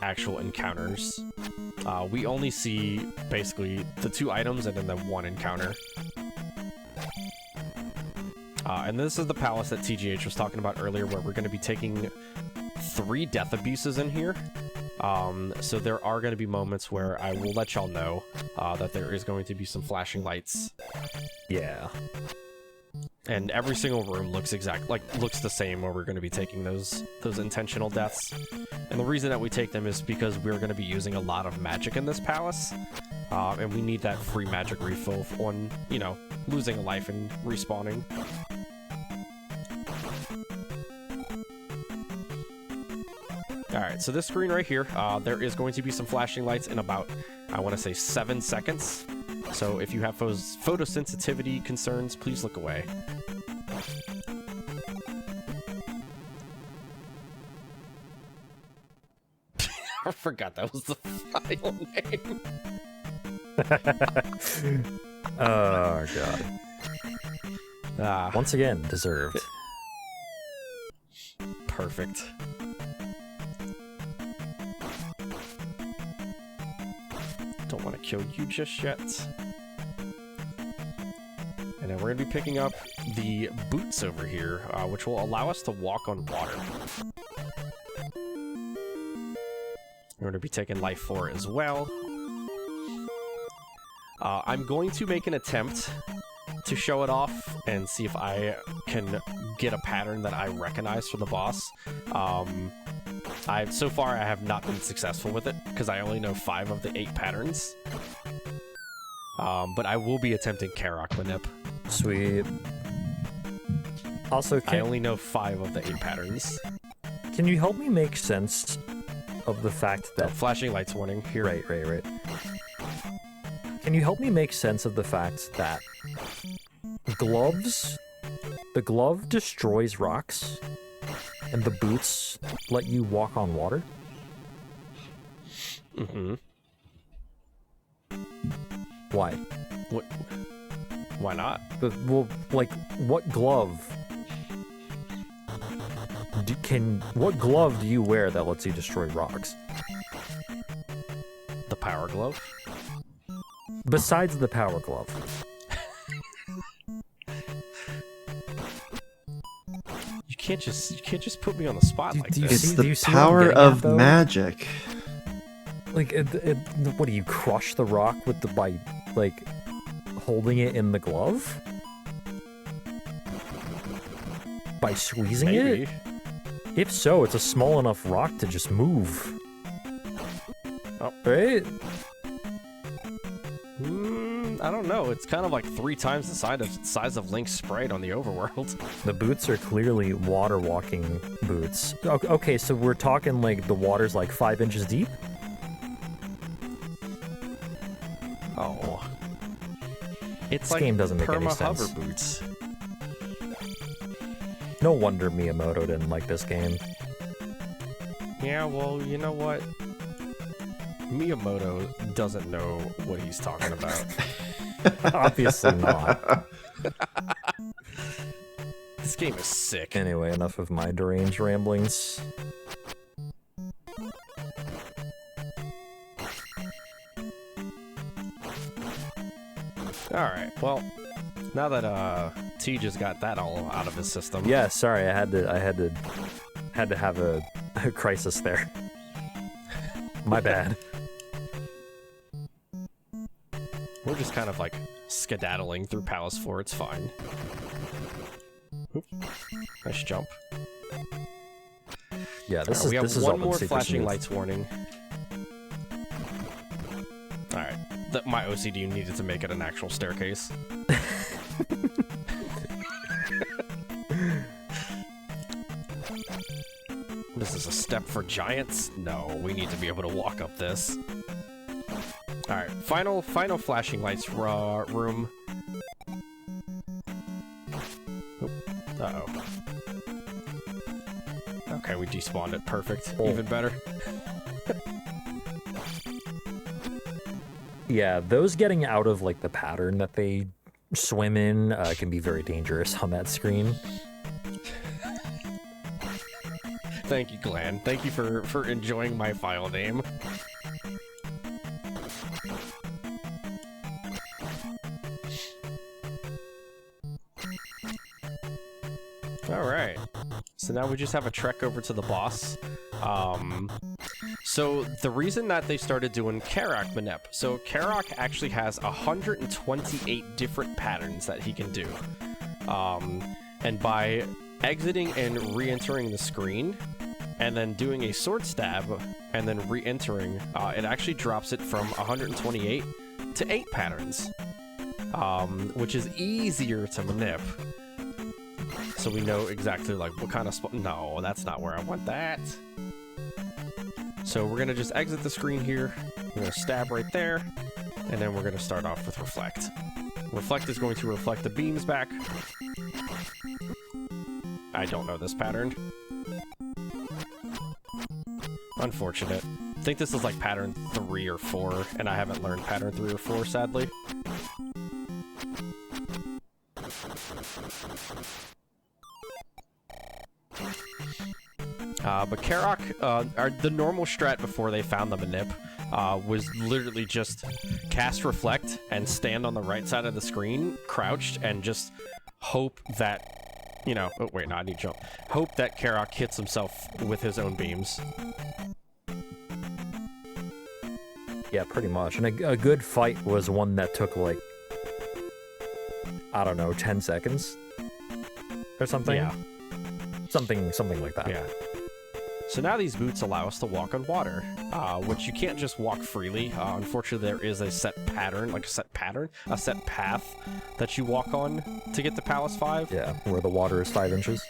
actual encounters. We only see, basically, the 2 items and then the 1 encounter. And this is the palace that TGH was talking about earlier, where we're going to be taking 3 death abuses in here. So there are going to be moments where I will let y'all know that there is going to be some flashing lights. Yeah. And every single room looks looks the same where we're going to be taking those intentional deaths. And the reason that we take them is because we're going to be using a lot of magic in this palace. And we need that free magic refill on, you know, losing a life and respawning. Alright, so this screen right here, there is going to be some flashing lights in about, I want to say, 7 seconds. So if you have photosensitivity concerns, please look away. I forgot that was the file name. Oh, God. Once again, deserved. Perfect. Don't want to kill you just yet. And then we're going to be picking up the boots over here, which will allow us to walk on water. We're going to be taking life 4 as well. I'm going to make an attempt to show it off and see if I can get a pattern that I recognize for the boss. So far, I have not been successful with it, because I only know 5 of the 8 patterns. But I will be attempting Karok Manip. Sweet. Also, I only know 5 of the 8 patterns. Can you help me make sense of the fact that... flashing lights warning here. Right. Can you help me make sense of the fact that the glove destroys rocks, and the boots let you walk on water? Mm-hmm. Why? What? Why not? Well, like, what glove? What glove do you wear that lets you destroy rocks? The power glove? Besides the power glove. You can't just put me on the spot like this. It's the power of magic. Like, what do you crush the rock with by like holding it in the glove? By squeezing Maybe. it? If so, it's a small enough rock to just move. Oh, right? I don't know. It's kind of like 3 times the size of Link's sprite on the overworld. The boots are clearly water walking boots. Okay, so we're talking like the water's like 5 inches deep? Oh. It's This like game doesn't make any perma sense. hover boots. No wonder Miyamoto didn't like this game. Yeah, well, you know what? Miyamoto doesn't know what he's talking about. Obviously not. This game is sick. Anyway, enough of my deranged ramblings. Alright, well, now that T just got that all out of his system. Yeah, sorry, I had to have a crisis there. My bad. We're just kind of like skedaddling through Palace 4, it's fine. Oop. Nice jump. Yeah, this we have is one open more super flashing smooth. lights warning. Alright, my OCD needed to make it an actual staircase. This is a step for giants? No, we need to be able to walk up this. Alright, final flashing lights room. Oop. Uh-oh. Okay, we despawned it. Perfect. Oh. Even better. Yeah, those getting out of like the pattern that they swim in can be very dangerous on that screen. Thank you, Glenn. Thank you for enjoying my file name. Alright. So now we just have a trek over to the boss. So the reason that they started doing Karak Manep, so Karak actually has 128 different patterns that he can do. And by exiting and re-entering the screen, and then doing a sword stab, and then re-entering, it actually drops it from 128 to 8 patterns, which is easier to manip. So we know exactly like what kind of spot. No, that's not where I want that. So we're gonna just exit the screen here. We're gonna stab right there, and then we're gonna start off with Reflect. Reflect is going to reflect the beams back. I don't know this pattern. Unfortunate. I think this is like pattern 3 or 4, and I haven't learned pattern 3 or 4, sadly. But Karak, the normal strat before they found the manip, was literally just cast Reflect and stand on the right side of the screen, crouched, and just hope that, you know, oh wait, no, I need to jump. Hope that Karak hits himself with his own beams. Yeah, pretty much. And a good fight was one that took like, I don't know, 10 seconds or something. Yeah. Something like that. Yeah. So now these boots allow us to walk on water, which you can't just walk freely. Unfortunately, there is a set pattern, a set path that you walk on to get to Palace 5. Yeah, where the water is 5 inches.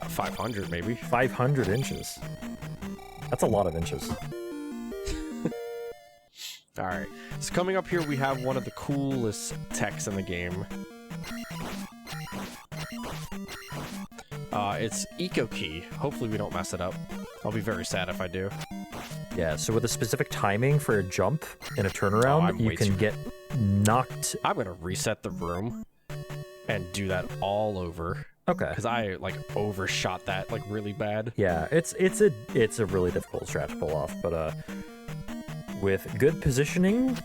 500, maybe. 500 inches. That's a lot of inches. Alright, so coming up here, we have one of the coolest techs in the game. It's Eco Key. Hopefully we don't mess it up. I'll be very sad if I do. Yeah, so with a specific timing for a jump and a turnaround, you can get knocked. I'm gonna reset the room and do that all over. Okay. Because I like overshot that like really bad. Yeah, it's a really difficult strat to pull off, but with good positioning.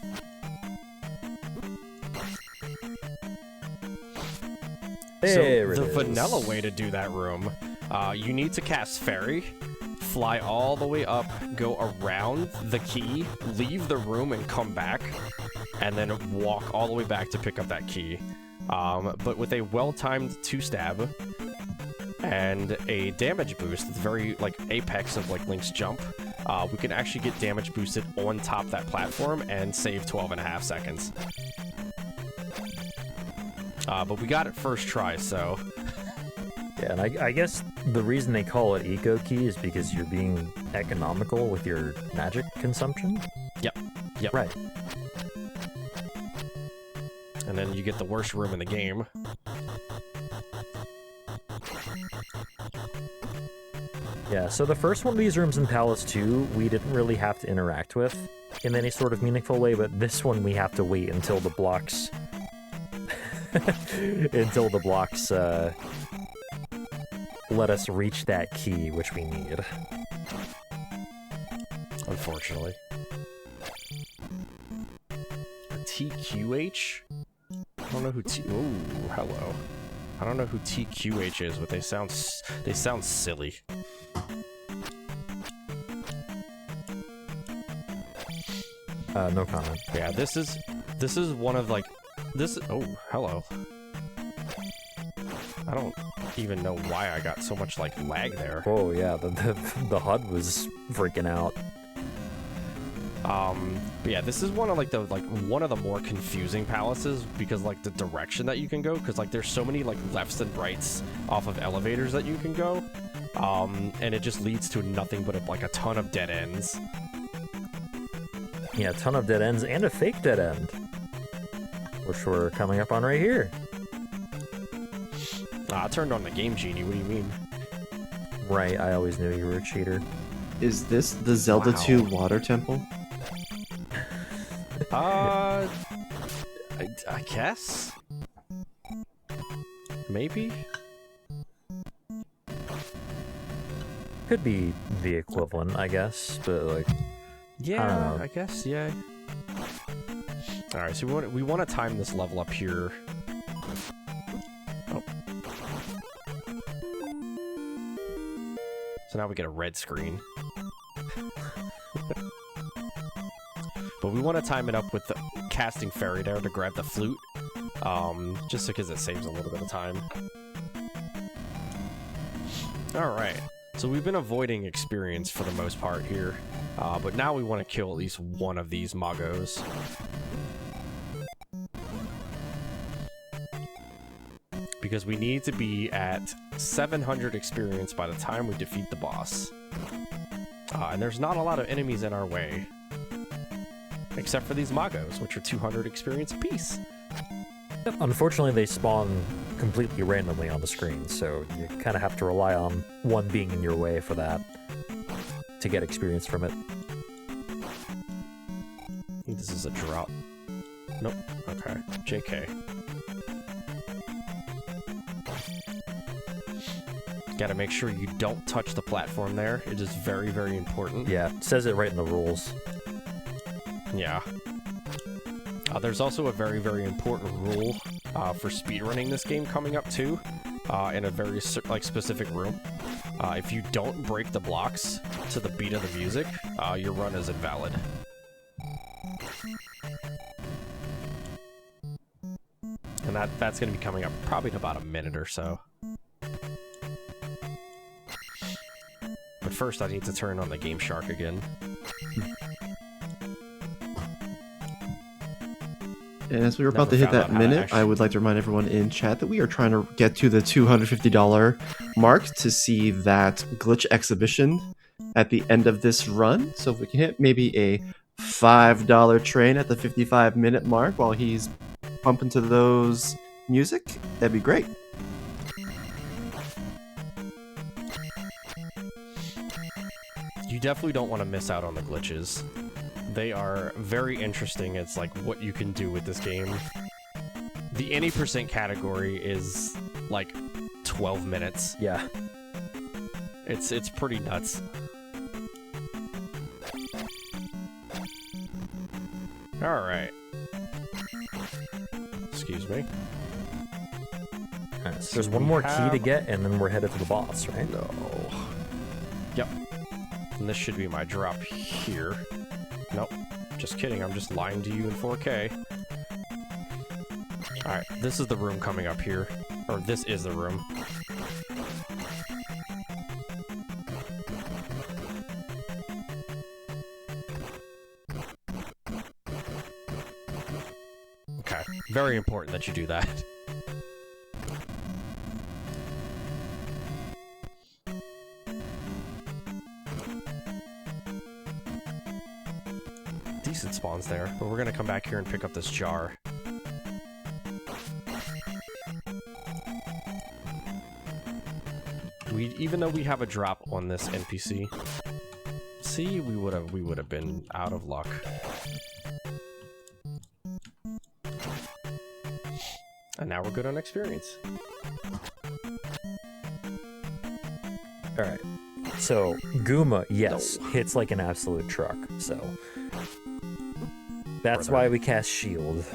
So the vanilla way to do that room, you need to cast Fairy, fly all the way up, go around the key, leave the room and come back, and then walk all the way back to pick up that key. But with a well-timed 2-stab and a damage boost, the very like apex of like Link's jump, we can actually get damage boosted on top of that platform and save 12.5 seconds. But we got it first try, so... Yeah, and I guess the reason they call it Eco Key is because you're being economical with your magic consumption? Yep. Right. And then you get the worst room in the game. Yeah, so the first one of these rooms in Palace 2, we didn't really have to interact with in any sort of meaningful way, but this one we have to wait until the blocks... until the blocks let us reach that key, which we need. Unfortunately. TQH? I don't know who Ooh, hello. I don't know who TQH is, but they sound silly. No comment. Yeah, this is one of like oh, hello. I don't even know why I got so much like lag there. Oh yeah, the HUD was freaking out. But yeah, this is one of one of the more confusing palaces because like the direction that you can go, because like there's so many like lefts and rights off of elevators that you can go, and it just leads to nothing but a ton of dead ends. Yeah, a ton of dead ends and a fake dead end, which we're coming up on right here. I turned on the Game Genie. What do you mean? Right, I always knew you were a cheater. Is this the Zelda 2 water temple? I guess? Maybe? Could be the equivalent, I guess, but like, Yeah, I guess, yeah. Alright, so we want to time this level up here. Oh. So now we get a red screen. But we want to time it up with the casting fairy there to grab the flute. Just because it saves a little bit of time. Alright. So we've been avoiding experience for the most part here. But now we want to kill at least one of these Magos. Because we need to be at 700 experience by the time we defeat the boss. And there's not a lot of enemies in our way. Except for these Magos, which are 200 experience apiece. unfortunately, they spawn completely randomly on the screen, so you kind of have to rely on one being in your way for that to get experience from it. I think this is a drop. Nope. Okay. JK. Gotta make sure you don't touch the platform there. It is very, very important. Yeah, it says it right in the rules. Yeah. There's also a very, very important rule for speedrunning this game coming up too, in a very specific room. If you don't break the blocks to the beat of the music, your run is invalid. And that's going to be coming up probably in about a minute or so. But first I need to turn on the Game Shark again. And as we were about to hit that minute, I would like to remind everyone in chat that we are trying to get to the $250 mark to see that glitch exhibition at the end of this run. So if we can hit maybe a $5 train at the 55-minute mark while he's pumping to those music, that'd be great. You definitely don't want to miss out on the glitches. They are very interesting. It's like what you can do with this game. The any percent category is like 12 minutes. Yeah. It's pretty nuts. Alright. Excuse me. Right, so there's one more key to get, and then we're headed to the boss, right? No. Yep. And this should be my drop here. Nope. Just kidding. I'm just lying to you in 4K. Alright, this is the room coming up here. Or this is the room. Okay. Very important that you do that. Decent spawns there, but we're gonna come back here and pick up this jar. Even though we have a drop on this NPC, see, we would have been out of luck. And now we're good on experience. Alright. So, Guma, yes, hits like an absolute truck, so that's why we cast Shield.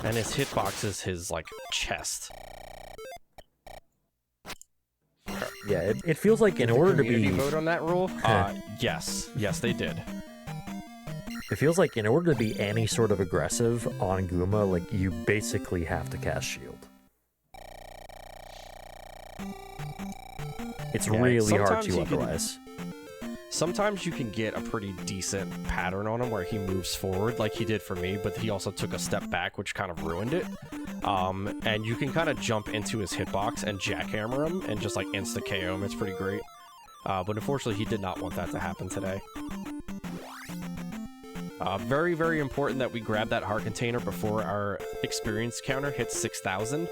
And his hitbox is his, like, chest. Yeah, it feels like in order to be... vote on that rule? Yes. Yes, they did. It feels like in order to be any sort of aggressive on Guma, like, you basically have to cast Shield. It's really hard to otherwise. Sometimes you can get a pretty decent pattern on him where he moves forward like he did for me, but he also took a step back, which kind of ruined it. And you can kind of jump into his hitbox and jackhammer him and just like insta-KO him. It's pretty great. But unfortunately, he did not want that to happen today. Very, very important that we grab that heart container before our experience counter hits 6,000.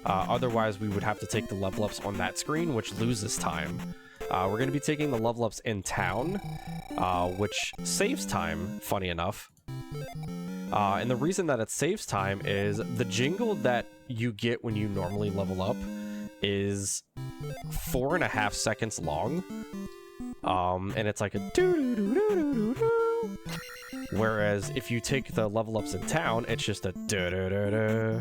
Otherwise, we would have to take the level ups on that screen, which loses time. We're going to be taking the level ups in town, which saves time, funny enough. And the reason that it saves time is the jingle that you get when you normally level up is 4.5 seconds long. And it's like a doo-doo-doo-doo-doo-doo. Whereas if you take the level ups in town, it's just a da-da-da-da.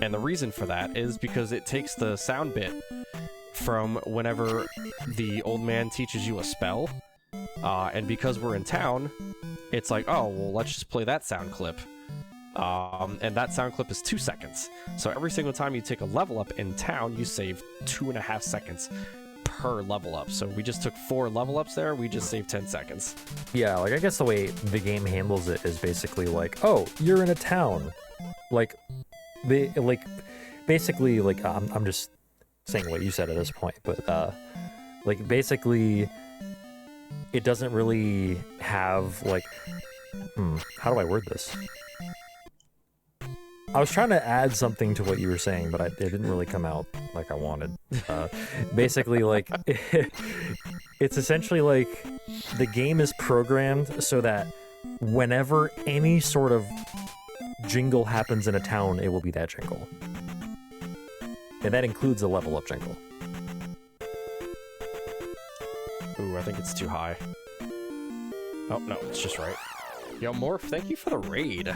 And the reason for that is because it takes the sound bit from whenever the old man teaches you a spell. And because we're in town, it's like, oh, well, let's just play that sound clip. And that sound clip is 2 seconds. So every single time you take a level up in town, you save 2.5 seconds per level up. So we just took 4 level ups there, we just saved 10 seconds. Yeah, like I guess the way the game handles it is basically like, oh, you're in a town. Like, basically, like, I'm just saying what you said at this point, but, like, basically, it doesn't really have, like, how do I word this? I was trying to add something to what you were saying, but it didn't really come out like I wanted. Basically, like, it's essentially like the game is programmed so that whenever any sort of jingle happens in a town, it will be that jingle. And that includes a level up jingle. Ooh, I think it's too high. Oh, no, it's just right. Yo, Morph, thank you for the raid.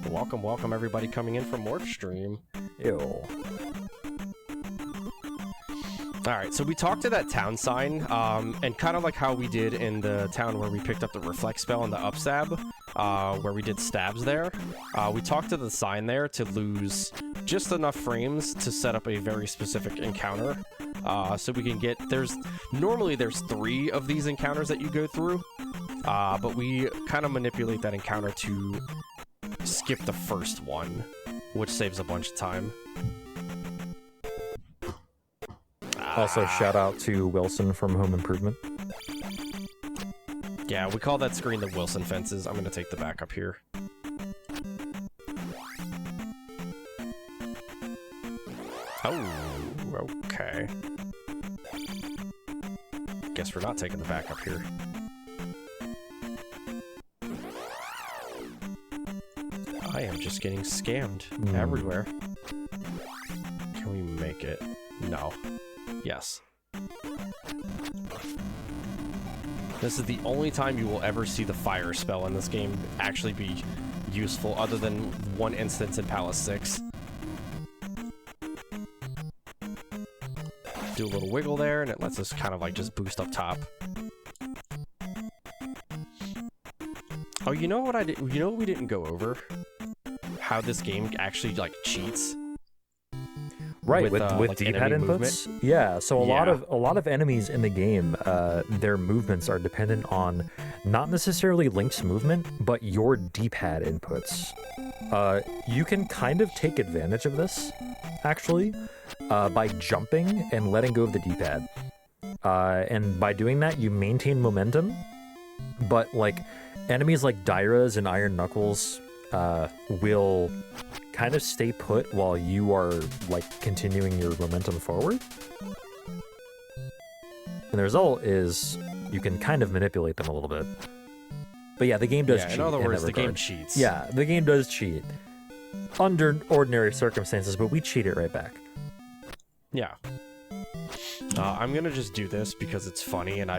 Welcome, welcome everybody coming in from Morph stream. Ew. Alright, so we talked to that town sign, and kind of like how we did in the town where we picked up the reflect spell and the upstab, where we did stabs there. We talked to the sign there to lose just enough frames to set up a very specific encounter. So we can get, normally there's 3 of these encounters that you go through, but we kind of manipulate that encounter to skip the first one, which saves a bunch of time. Also, shout out to Wilson from Home Improvement. Yeah, we call that screen the Wilson fences. I'm going to take the backup here. Oh, okay. Guess we're not taking the backup here. I am just getting scammed everywhere. Can we make it? No. Yes. This is the only time you will ever see the fire spell in this game actually be useful, other than one instance in Palace 6. Do a little wiggle there, and it lets us kind of like just boost up top. Oh, you know what I did? You know what we didn't go over? How this game actually like cheats. Right, with like, D-pad inputs. Movement. Yeah, so a lot of enemies in the game, their movements are dependent on not necessarily Link's movement, but your D-pad inputs. You can kind of take advantage of this, actually, by jumping and letting go of the D-pad. And by doing that, you maintain momentum, but like enemies like Dairas and Iron Knuckles will kind of stay put while you are like continuing your momentum forward. And the result is you can kind of manipulate them a little bit. But yeah, the game does cheat. In other words, the game cheats. Yeah, the game does cheat. Under ordinary circumstances, but we cheat it right back. Yeah. I'm gonna just do this because it's funny, and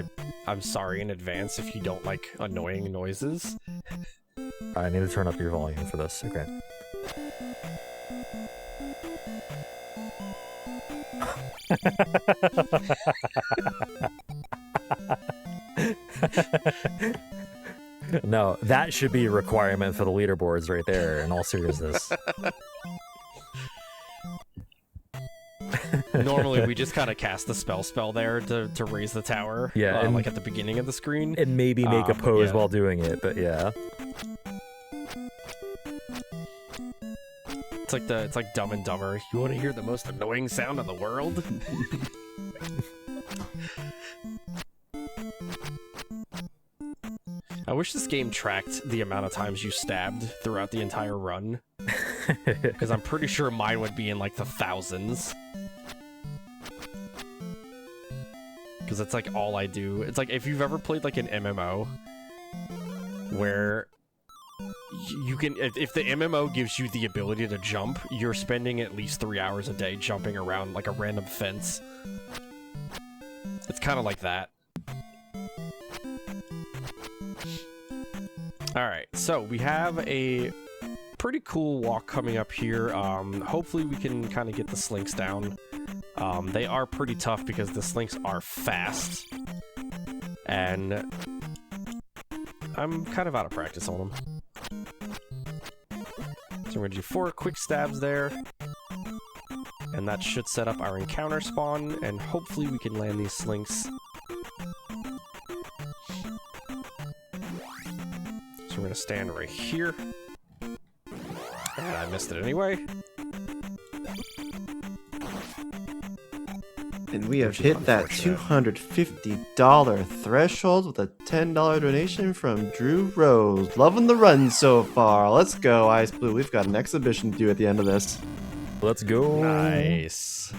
I'm sorry in advance if you don't like annoying noises. I need to turn up your volume for this. Okay. No, that should be a requirement for the leaderboards right there, in all seriousness. Normally, we just kind of cast the spell there to raise the tower. Yeah, and like at the beginning of the screen. And maybe make a pose yeah. while doing it, but yeah. It's like Dumb and Dumber. You want to hear the most annoying sound in the world? I wish this game tracked the amount of times you stabbed throughout the entire run. Because I'm pretty sure mine would be in like the thousands. because it's like all I do. It's like if you've ever played like an MMO where you can, if the MMO gives you the ability to jump, you're spending at least 3 hours a day jumping around like a random fence. It's kind of like that. Alright, so we have a pretty cool walk coming up here. Hopefully we can kind of get the slinks down. They are pretty tough because the slinks are fast. And I'm kind of out of practice on them. So we're going to do 4 quick stabs there. And that should set up our encounter spawn, and hopefully we can land these slinks. So we're going to stand right here. And I missed it anyway. And we have hit that $250 threshold with a $10 donation from Drew Rose. Loving the run so far. Let's go, Iceblue. We've got an exhibition to do at the end of this. Let's go. Nice.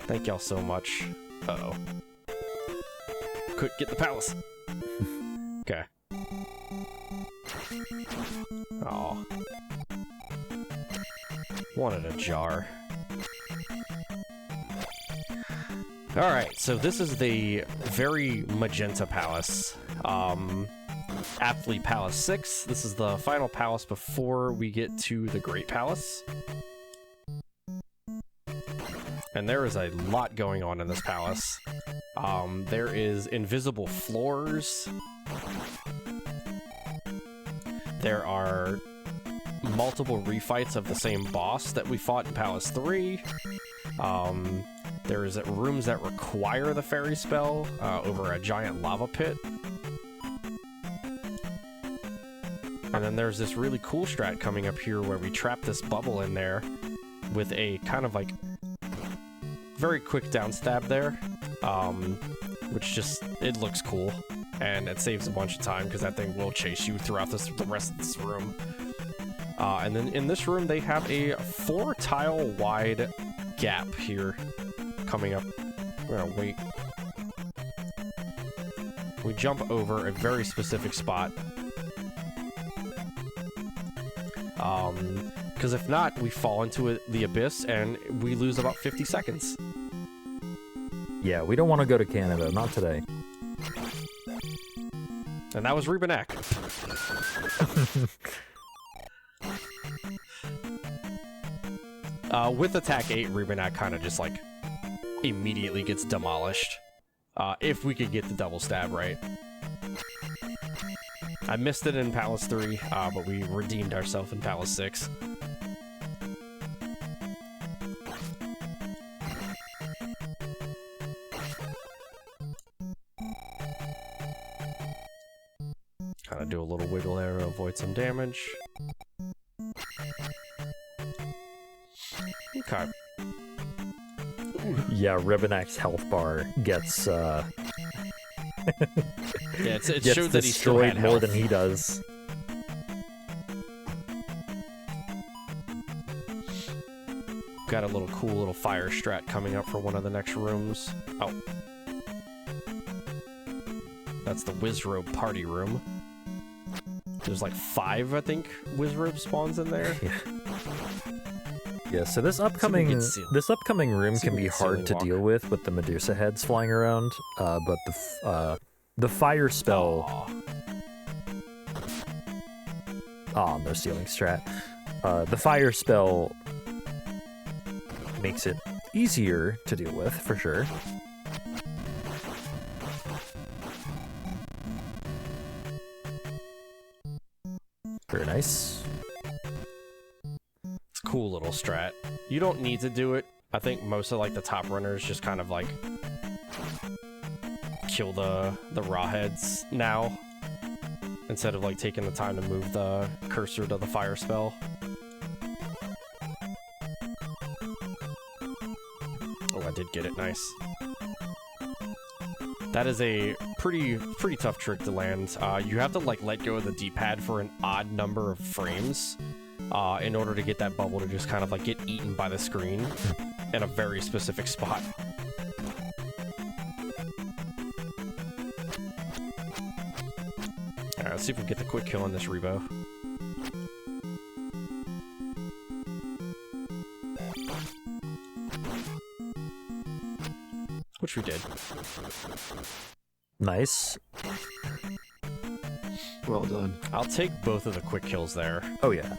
Thank y'all so much. Uh-oh. Quick, get the palace. Okay. Oh. Wanted a jar. Alright, so this is the very magenta palace. Aptly Palace 6. This is the final palace before we get to the Great Palace. And there is a lot going on in this palace. There is invisible floors. There are multiple refights of the same boss that we fought in Palace 3. There's rooms that require the fairy spell over a giant lava pit. And then there's this really cool strat coming up here where we trap this bubble in there with a kind of like very quick down stab there, which just, it looks cool. And it saves a bunch of time because that thing will chase you throughout the rest of this room. And then in this room, they have a 4-tile wide gap here coming up. We're gonna wait. We jump over a very specific spot. Because if not, we fall into the abyss and we lose about 50 seconds. Yeah, we don't want to go to Canada, not today. And that was Rebanak. With attack 8, Rebanak kind of just like immediately gets demolished. If we could get the double stab right. I missed it in Palace 3, but we redeemed ourselves in Palace 6. Kind of do a little wiggle there to avoid some damage. Okay. Yeah, Rebinak's health bar gets Yeah, it gets showed that he still destroyed had more health. than he does. Got a little cool little fire strat coming up for one of the next rooms. Oh. That's the Wizrobe party room. There's like 5, I think, Wizrobe spawns in there. Yeah, so this upcoming room See can if we be can hard to walk. deal with the Medusa heads flying around, but the fire spell. Aw. Oh, no stealing strat. The fire spell makes it easier to deal with, for sure. Very nice. It's a cool little strat. You don't need to do it. I think most of like the top runners just kind of like kill the raw heads now instead of like taking the time to move the cursor to the fire spell. Oh, I did get it. Nice. That is a pretty tough trick to land. You have to like let go of the D-pad for an odd number of frames. in order to get that bubble to just kind of like get eaten by the screen in a very specific spot. Alright, let's see if we can get the quick kill on this Rebo. Which we did. Nice. Well done. I'll take both of the quick kills there. Oh yeah.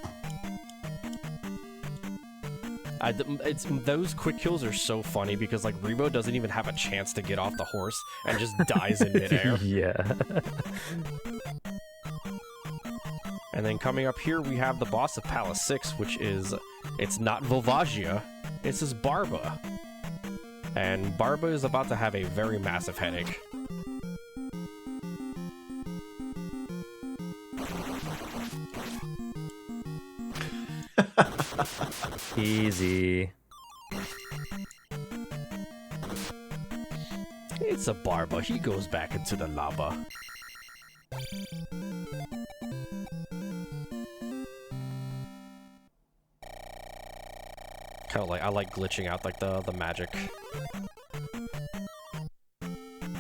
Those quick kills are so funny because like Rebo doesn't even have a chance to get off the horse and just dies in midair. Yeah. And then coming up here we have the boss of Palace 6, which is, it's not Volvagia, it's his Barba. And Barba is about to have a very massive headache. Easy. It's a Barba, he goes back into the lava. Kind of like, I like glitching out like the magic.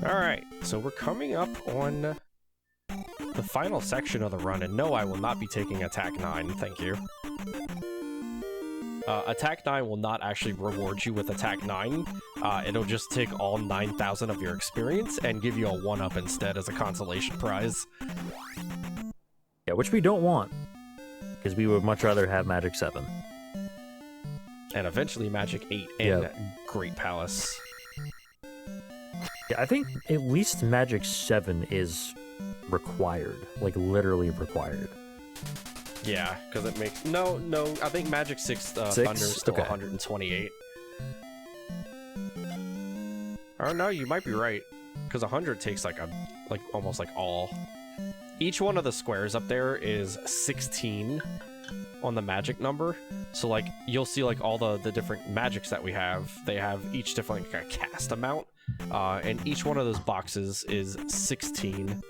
Alright, so we're coming up on the final section of the run, and no, I will not be taking Attack 9, thank you. Attack 9 will not actually reward you with Attack 9. It'll just take all 9,000 of your experience and give you a 1-up instead as a consolation prize. Yeah, which we don't want, because we would much rather have Magic 7. And eventually Magic 8 in Great Palace. Yeah, I think at least Magic 7 is required. Like, literally required. Yeah, because it makes... No, I think Magic 6 Thunder's still 128. Or no, you might be right. Because 100 takes like almost like all. Each one of the squares up there is 16 on the magic number. So like you'll see like all the different magics that we have. They have each different like, cast amount. And each one of those boxes is 16.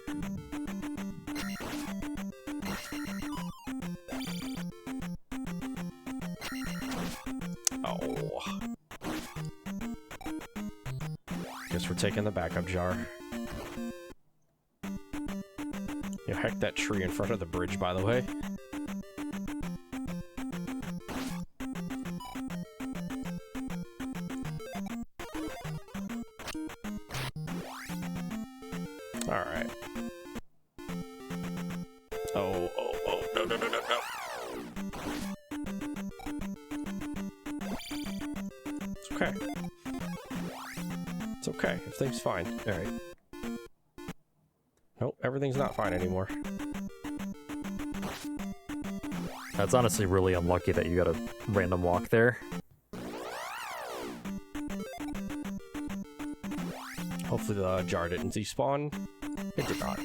Oh. Guess we're taking the backup jar. You heck that tree in front of the bridge, by the way. Alright. Oh, no. It's okay. It's okay. Everything's fine. Alright. Nope, everything's not fine anymore. That's honestly really unlucky that you got a random walk there. Hopefully the jar didn't despawn. It did not.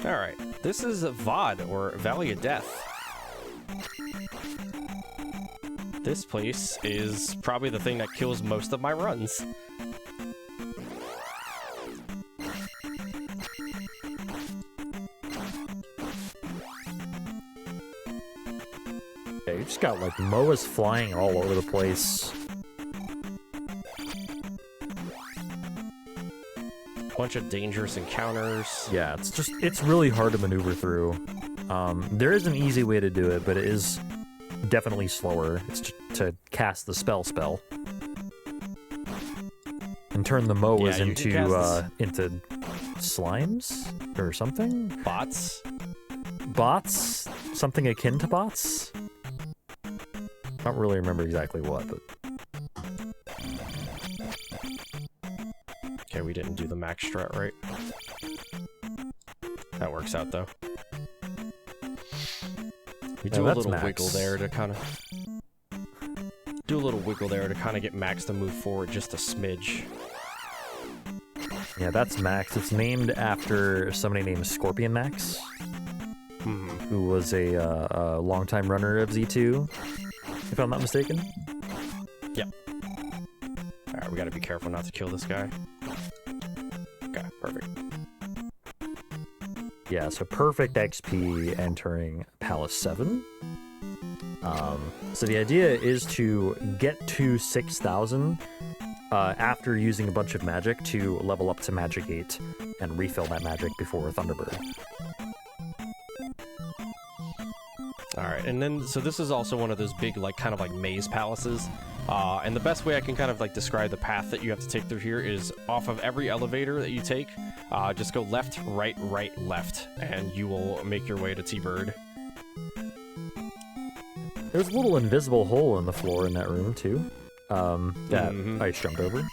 Alright, this is VOD, or Valley of Death. This place is probably the thing that kills most of my runs. Yeah, you just got like Moas flying all over the place. Bunch of dangerous encounters. Yeah, it's really hard to maneuver through. There is an easy way to do it, but it is definitely slower. It's to cast the spell and turn the Moas into slimes or something. Bots. Bots, something akin to bots. I don't really remember exactly what, but okay, we didn't do the max strat right. That works out though. We do a little wiggle there to kind of get Max to move forward just a smidge. yeah, that's Max. It's named after somebody named Scorpion Max, who was a longtime runner of Z2, if I'm not mistaken. Yep. Alright, we gotta be careful not to kill this guy. Okay, perfect. Yeah, so perfect XP entering Palace 7. So the idea is to get to 6,000 after using a bunch of magic to level up to Magic 8 and refill that magic before Thunderbird. Alright, and then, so this is also one of those big, like, kind of like maze palaces. And the best way I can kind of, like, describe the path that you have to take through here is off of every elevator that you take, just go left, right, right, left, and you will make your way to T-Bird. There's a little invisible hole in the floor in that room, too, that Ice jumped over.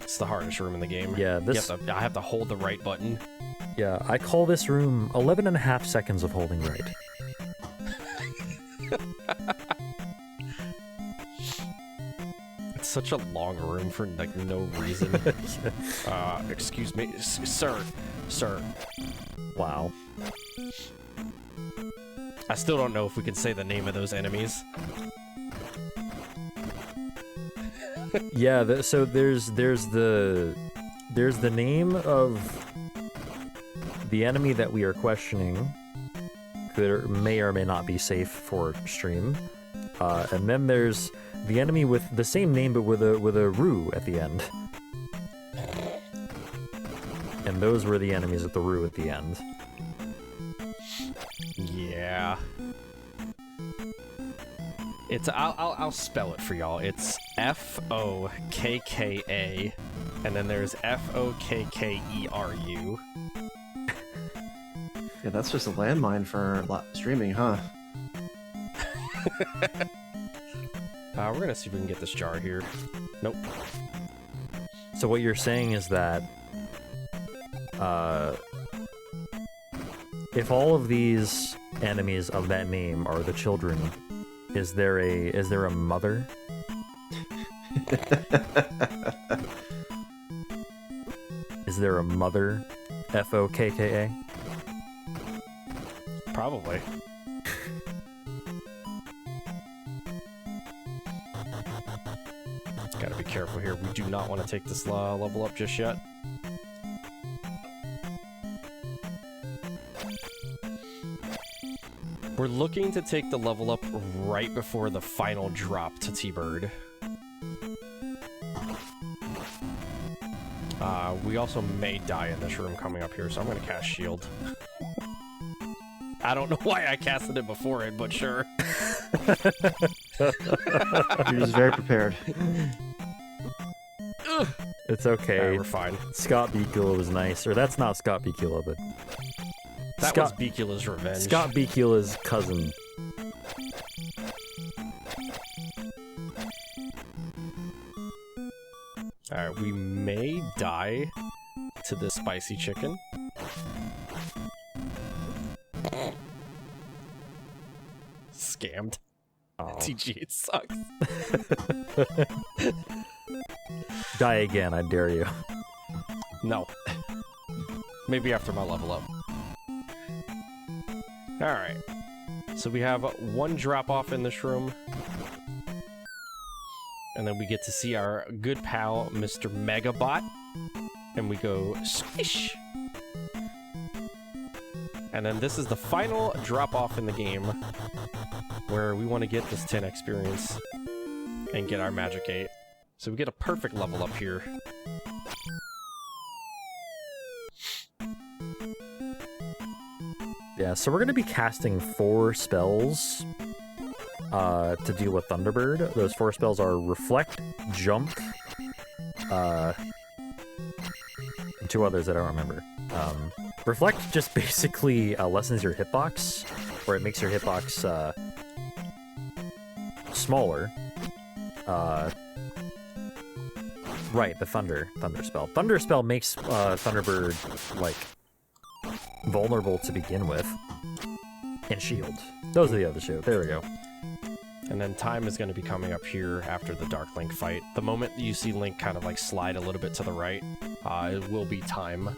It's the hardest room in the game. Yeah, I have to hold the right button. Yeah, I call this room 11.5 seconds of holding right. It's such a long room for, like, no reason. Excuse me, sir. Wow. I still don't know if we can say the name of those enemies. Yeah, so there's the name of the enemy that we are questioning that may or may not be safe for stream, and then there's the enemy with the same name but with a rue at the end, and those were the enemies with the rue at the end. Yeah. It's I'll spell it for y'all. It's F-O-K-K-A, and then there's F-O-K-K-E-R-U. Yeah, that's just a landmine for streaming, huh? We're gonna see if we can get this jar here. Nope. So what you're saying is that if all of these enemies of that name are the children, is there a mother? Is there a mother? F-O-K-K-A? Probably. Gotta be careful here. We do not want to take this level up just yet. We're looking to take the level up right before the final drop to T-Bird. We also may die in this room coming up here, so I'm gonna cast Shield. I don't know why I casted it before it, but sure. You're just very prepared. It's okay. We're fine. Scott Bicula was nice. Or that's not Scott Bicula, but... That was Bicula's revenge. Scott Bicula's cousin. Alright, we may die to this spicy chicken. Scammed. Oh. TG, it sucks. Die again, I dare you. No. Maybe after my level up. Alright. So we have one drop off in this room. And then we get to see our good pal, Mr. Megabot. And we go squish. And then this is the final drop off in the game, where we want to get this 10 experience and get our Magic 8. So we get a perfect level up here. Yeah, so we're going to be casting 4 spells to deal with Thunderbird. Those 4 spells are Reflect, Jump, and 2 others that I don't remember. Reflect just basically lessens your hitbox, or it makes your hitbox smaller. Right, the Thunder spell. Thunder spell makes Thunderbird, like, vulnerable to begin with. And Shield. Those are the other 2. There we go. And then time is going to be coming up here after the Dark Link fight. The moment you see Link kind of like slide a little bit to the right, it will be time.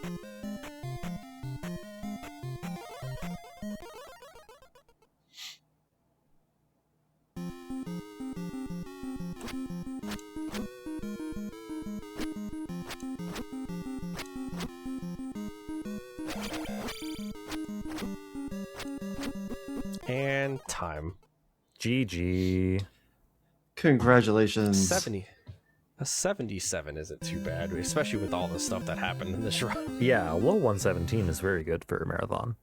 time. GG. Congratulations. 70. A 77 isn't too bad, especially with all the stuff that happened in this run. Yeah, low 117 is very good for a marathon.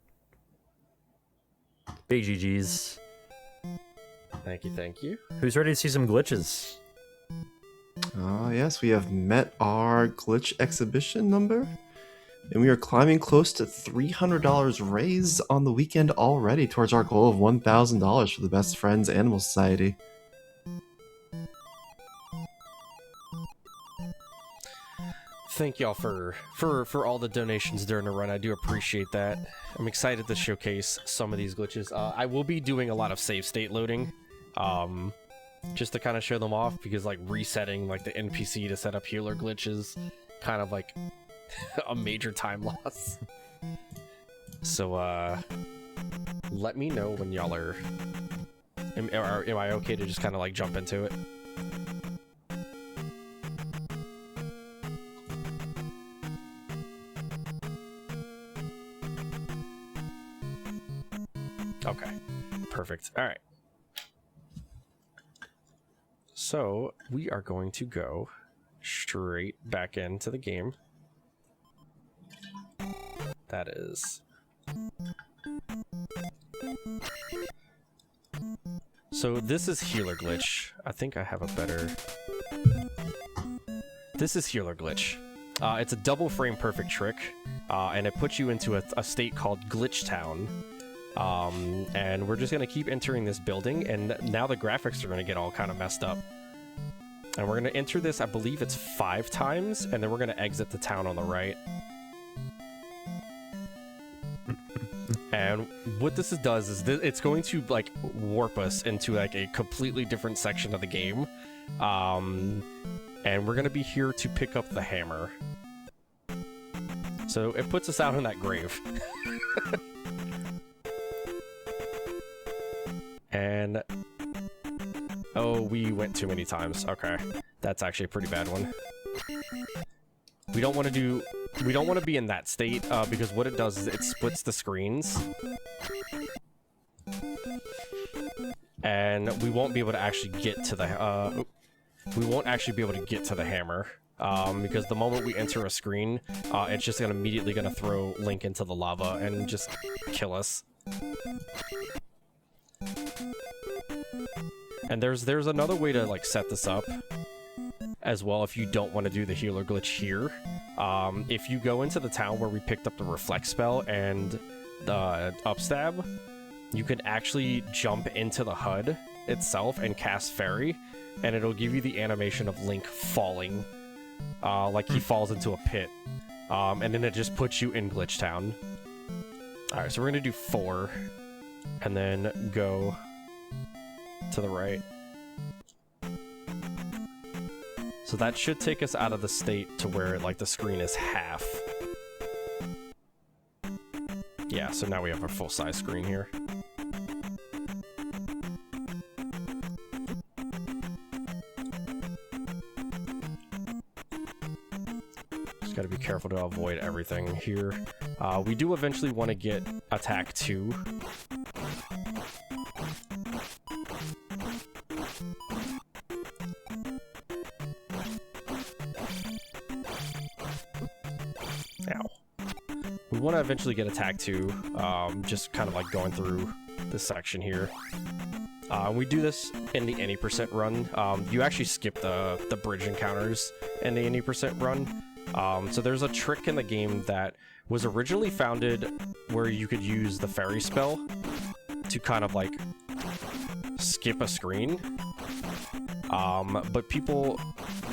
Big GG's. Thank you, thank you. Who's ready to see some glitches? Yes, we have met our glitch exhibition number, and we are climbing close to $300 raised on the weekend already towards our goal of $1,000 for the Best Friends Animal Society. Thank y'all for all the donations during the run. I do appreciate that. I'm excited to showcase some of these glitches. I will be doing a lot of save state loading, just to kind of show them off, because like resetting like the NPC to set up healer glitches, kind of like a major time loss. So let me know when y'all are. Am I okay to just kind of like jump into it? Okay, perfect. All right. So we are going to go straight back into the game. That is. So this is healer glitch. I think I have a better. This is healer glitch. It's a double frame perfect trick, and it puts you into a state called Glitch Town. And we're just gonna keep entering this building, and now the graphics are gonna get all kind of messed up. And we're gonna enter this, I believe it's 5 times, and then we're gonna exit the town on the right. And what this does is it's going to like warp us into like a completely different section of the game. And we're gonna be here to pick up the hammer. So it puts us out in that grave. And oh, we went too many times. Okay, that's actually a pretty bad one. We don't want to be in that state, because what it does is it splits the screens, and we won't be able to actually get to the hammer, because the moment we enter a screen, it's just immediately gonna throw Link into the lava and just kill us. And there's another way to like set this up as well if you don't want to do the healer glitch here. If you go into the town where we picked up the reflect spell and the upstab, you can actually jump into the HUD itself and cast fairy, and it'll give you the animation of Link falling, like he falls into a pit, and then it just puts you in Glitch Town. Alright, so we're gonna do 4 and then go to the right. So that should take us out of the state to where like the screen is half. Yeah, so now we have a full-size screen here. Just gotta be careful to avoid everything here. We do eventually want to get attack 2. We want to eventually get attack 2, just kind of like going through this section here. We do this in the any % run. You actually skip the bridge encounters in the any % run. So there's a trick in the game that was originally founded where you could use the fairy spell to kind of like skip a screen. But people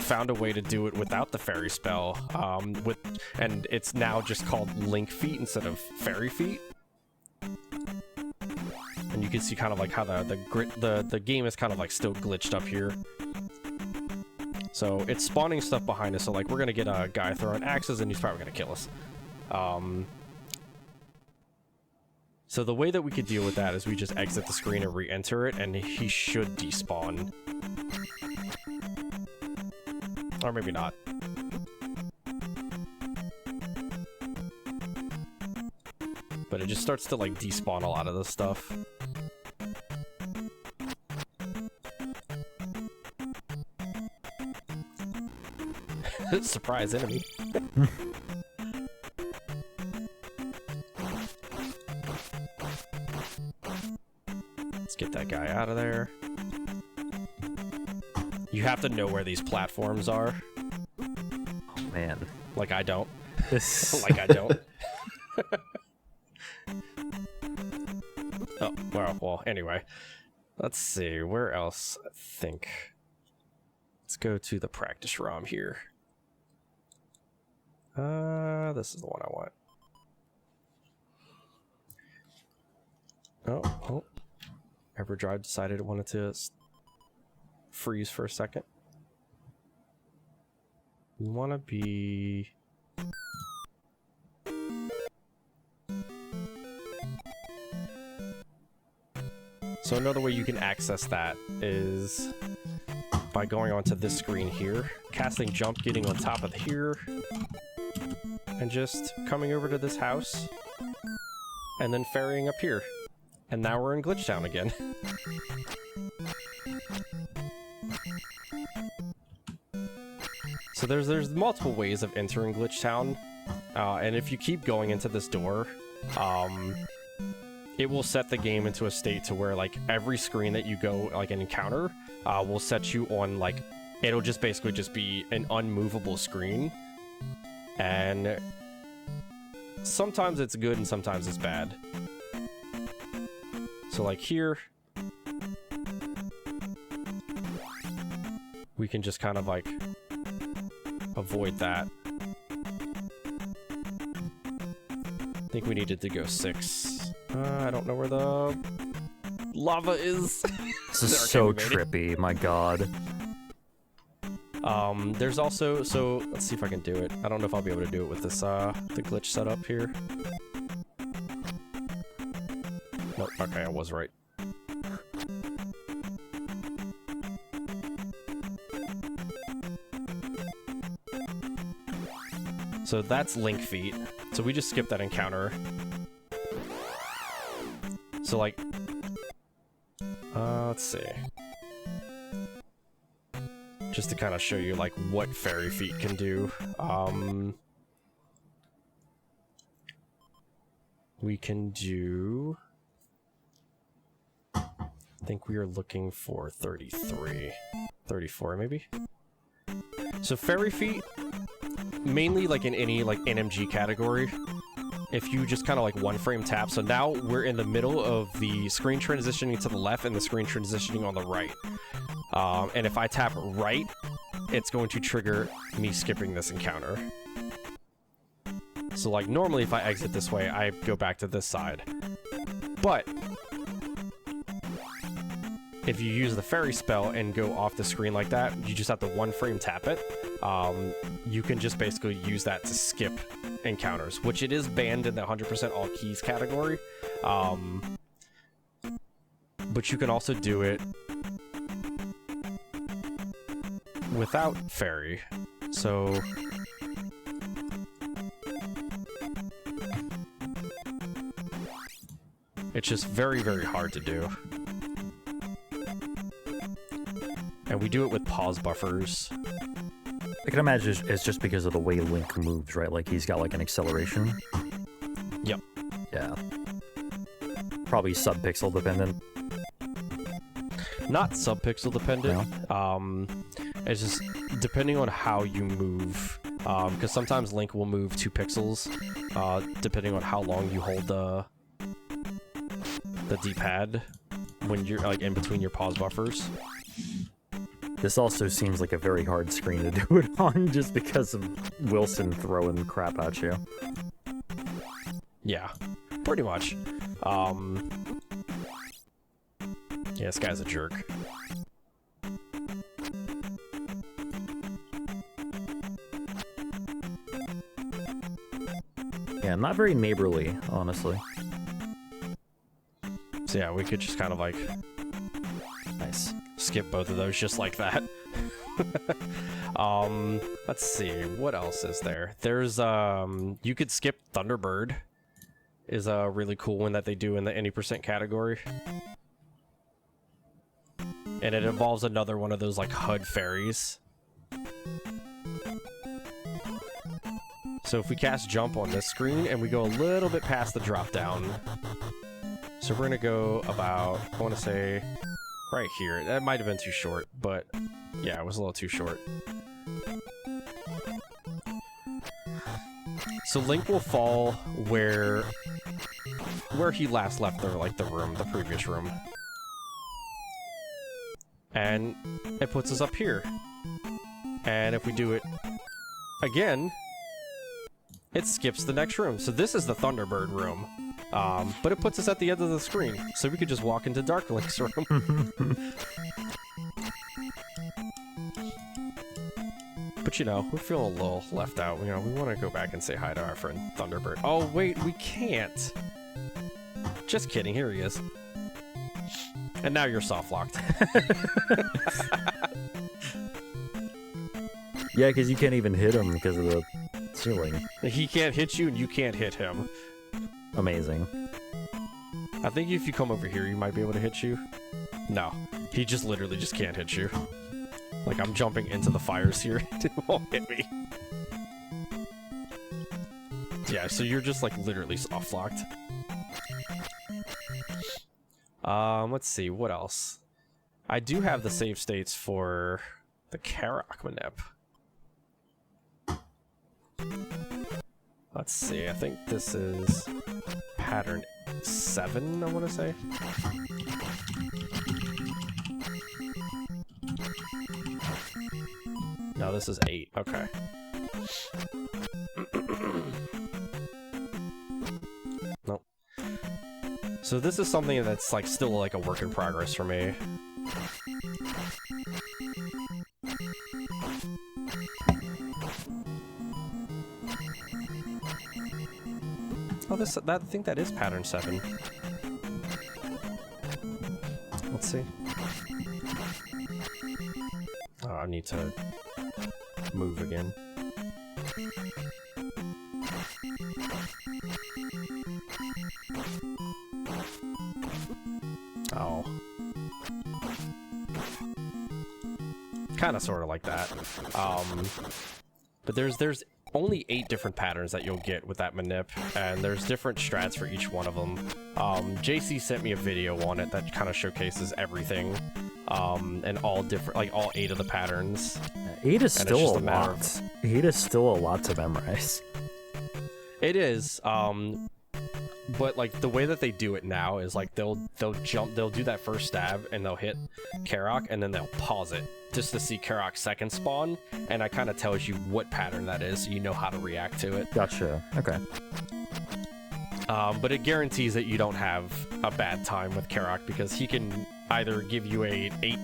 found a way to do it without the fairy spell, and it's now just called Link Feet instead of Fairy Feet. And you can see kind of like how the game is kind of like still glitched up here. So it's spawning stuff behind us, so like we're gonna get a guy throwing axes and he's probably gonna kill us. So the way that we could deal with that is we just exit the screen and re-enter it, and he should despawn. Or maybe not. But it just starts to like despawn a lot of this stuff. Surprise enemy. Let's get that guy out of there. You have to know where these platforms are. Oh, man. Like I don't. This... Like I don't. Oh, well, anyway. Let's see, where else? I think. Let's go to the practice ROM here. This is the one I want. Oh. EverDrive decided it wanted to freeze for a second. We want to be... So another way you can access that is by going onto this screen here, casting jump, getting on top of here, and just coming over to this house, and then ferrying up here. And now we're in Glitch Town again. So there's multiple ways of entering Glitch Town, and if you keep going into this door, it will set the game into a state to where, like, every screen that you go, like, an encounter, will set you on, like, it'll just basically just be an unmovable screen. And sometimes it's good and sometimes it's bad. So, like, here, we can just kind of, like, avoid that. I think we needed to go 6. I don't know where the lava is. This is so trippy, my god. There's also, so let's see if I can do it. I don't know if I'll be able to do it with this, the glitch setup here. Nope, okay, I was right. So that's Link Feet. So we just skipped that encounter. So, like, let's see. Just to kind of show you, like, what Fairy Feet can do. We can do... I think we are looking for 33. 34, maybe? So, Fairy Feet, mainly, like, in any, like, NMG category, if you just kind of like one frame tap. So now we're in the middle of the screen transitioning to the left and the screen transitioning on the right. And if I tap right, it's going to trigger me skipping this encounter. So like normally if I exit this way, I go back to this side. But if you use the fairy spell and go off the screen like that, you just have to one frame tap it. You can just basically use that to skip encounters, which it is banned in the 100% all keys category. But you can also do it without fairy. So it's just very, very hard to do. And we do it with pause buffers. I can imagine it's just because of the way Link moves, right? Like, he's got, like, an acceleration. Yep. Yeah. Probably sub-pixel dependent. Not sub-pixel dependent. No? It's just depending on how you move. Because sometimes Link will move 2 pixels, depending on how long you hold the D-pad when you're, like, in between your pause buffers. This also seems like a very hard screen to do it on, just because of Wilson throwing crap at you. Yeah, pretty much. Yeah, this guy's a jerk. Yeah, not very neighborly, honestly. So yeah, we could just kind of like... Nice. Skip both of those just like that. Let's see, what else is there? There's, you could skip Thunderbird. Is a really cool one that they do in the any percent category. And it involves another one of those, like, HUD fairies. So if we cast jump on this screen and we go a little bit past the drop down, so we're gonna go about, I want to say, right here. That might have been too short, but yeah, it was a little too short. So Link will fall where he last left the previous room. And it puts us up here. And if we do it again, it skips the next room. So this is the Thunderbird room. But it puts us at the end of the screen, so we could just walk into Dark Link's room. But you know, we're feeling a little left out. You know, we want to go back and say hi to our friend Thunderbird. Oh wait, we can't. Just kidding, here he is. And now you're soft locked. Yeah, because you can't even hit him because of the ceiling. He can't hit you and you can't hit him. Amazing. I think if you come over here, you might be able to hit you. No, he just literally just can't hit you. Like, I'm jumping into the fires here. It won't hit me. Yeah, so you're just, like, literally soft-locked. Let's see, what else? I do have the save states for the Karak Manip. Let's see, I think this is pattern 7, I want to say. No, this is 8. Okay. Nope. So this is something that's like still like a work in progress for me. Oh, I think that is pattern 7. Let's see. Oh, I need to move again. Oh. Kinda sorta like that. But there's only 8 different patterns that you'll get with that manip, and there's different strats for each one of them. JC sent me a video on it that kind of showcases everything, and all different, like all 8 of the patterns. 8 is And still a lot. 8 is still a lot to memorize. It is, but like the way that they do it now is like they'll do that first stab and they'll hit Karak and then they'll pause it just to see Karak's second spawn, and that kind of tells you what pattern that is, so you know how to react to it. Gotcha. Okay. But it guarantees that you don't have a bad time with Karak, because he can either give you a 8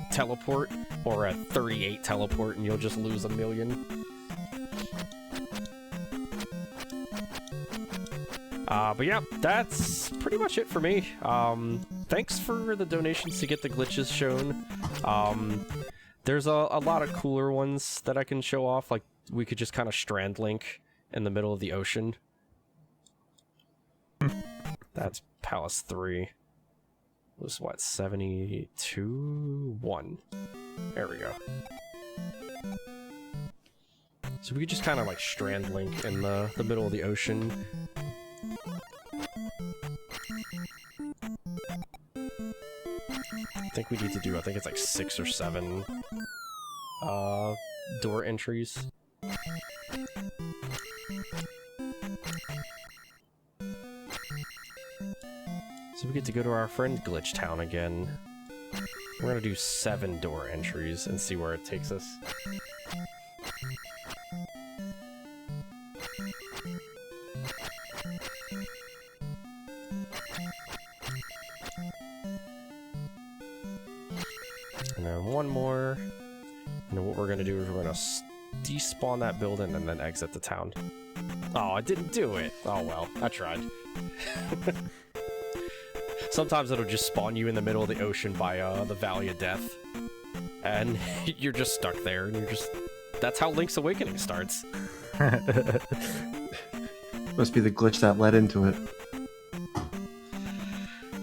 teleport or a 38 teleport and you'll just lose a million. But yeah, that's pretty much it for me. Thanks for the donations to get the glitches shown. There's a lot of cooler ones that I can show off, like we could just kind of strand link in the middle of the ocean. That's Palace 3. It was what, 72? 1. There we go. So we could just kind of like strand link in the middle of the ocean. I think we need to do, I think it's like 6 or 7 door entries. So we get to go to our friend Glitch Town again. We're gonna do 7 door entries and see where it takes us. And then 1 more. And then what we're gonna do is we're gonna despawn that building and then exit the town. Oh, I didn't do it. Oh well, I tried. Sometimes it'll just spawn you in the middle of the ocean by the Valley of Death. And you're just stuck there, and you're just... That's how Link's Awakening starts. Must be the glitch that led into it.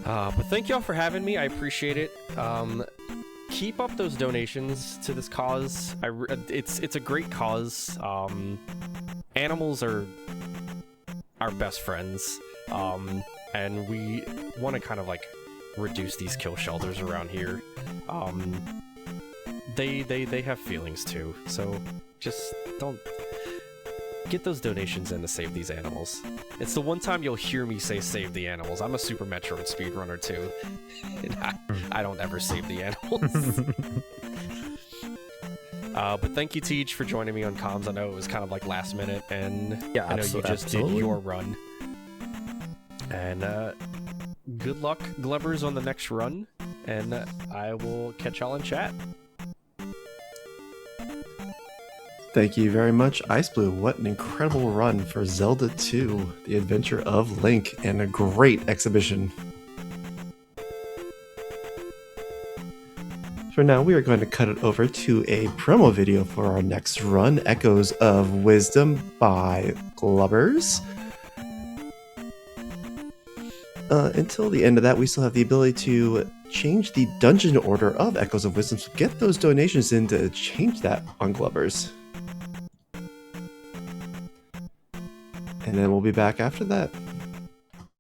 But thank y'all for having me. I appreciate it. Keep up those donations to this cause. It's a great cause. animals are our best friends, and we want to kind of like reduce these kill shelters around here. They have feelings too, so just don't get those donations in to save these animals. It's the one time you'll hear me say save the animals. I'm a Super Metroid speedrunner too, and I don't ever save the animals. But thank you, Teach, for joining me on comms. I know it was kind of like last minute, and Yeah, I know you just did your run. And good luck, Glubbers, on the next run, and I will catch y'all in chat. Thank you very much, Iceblue. What an incredible run for Zelda 2, The Adventure of Link, and a great exhibition. For now, we are going to cut it over to a promo video for our next run, Echoes of Wisdom by Glubbers. Until the end of that, we still have the ability to change the dungeon order of Echoes of Wisdom, so get those donations in to change that on Glubbers. And then we'll be back after that.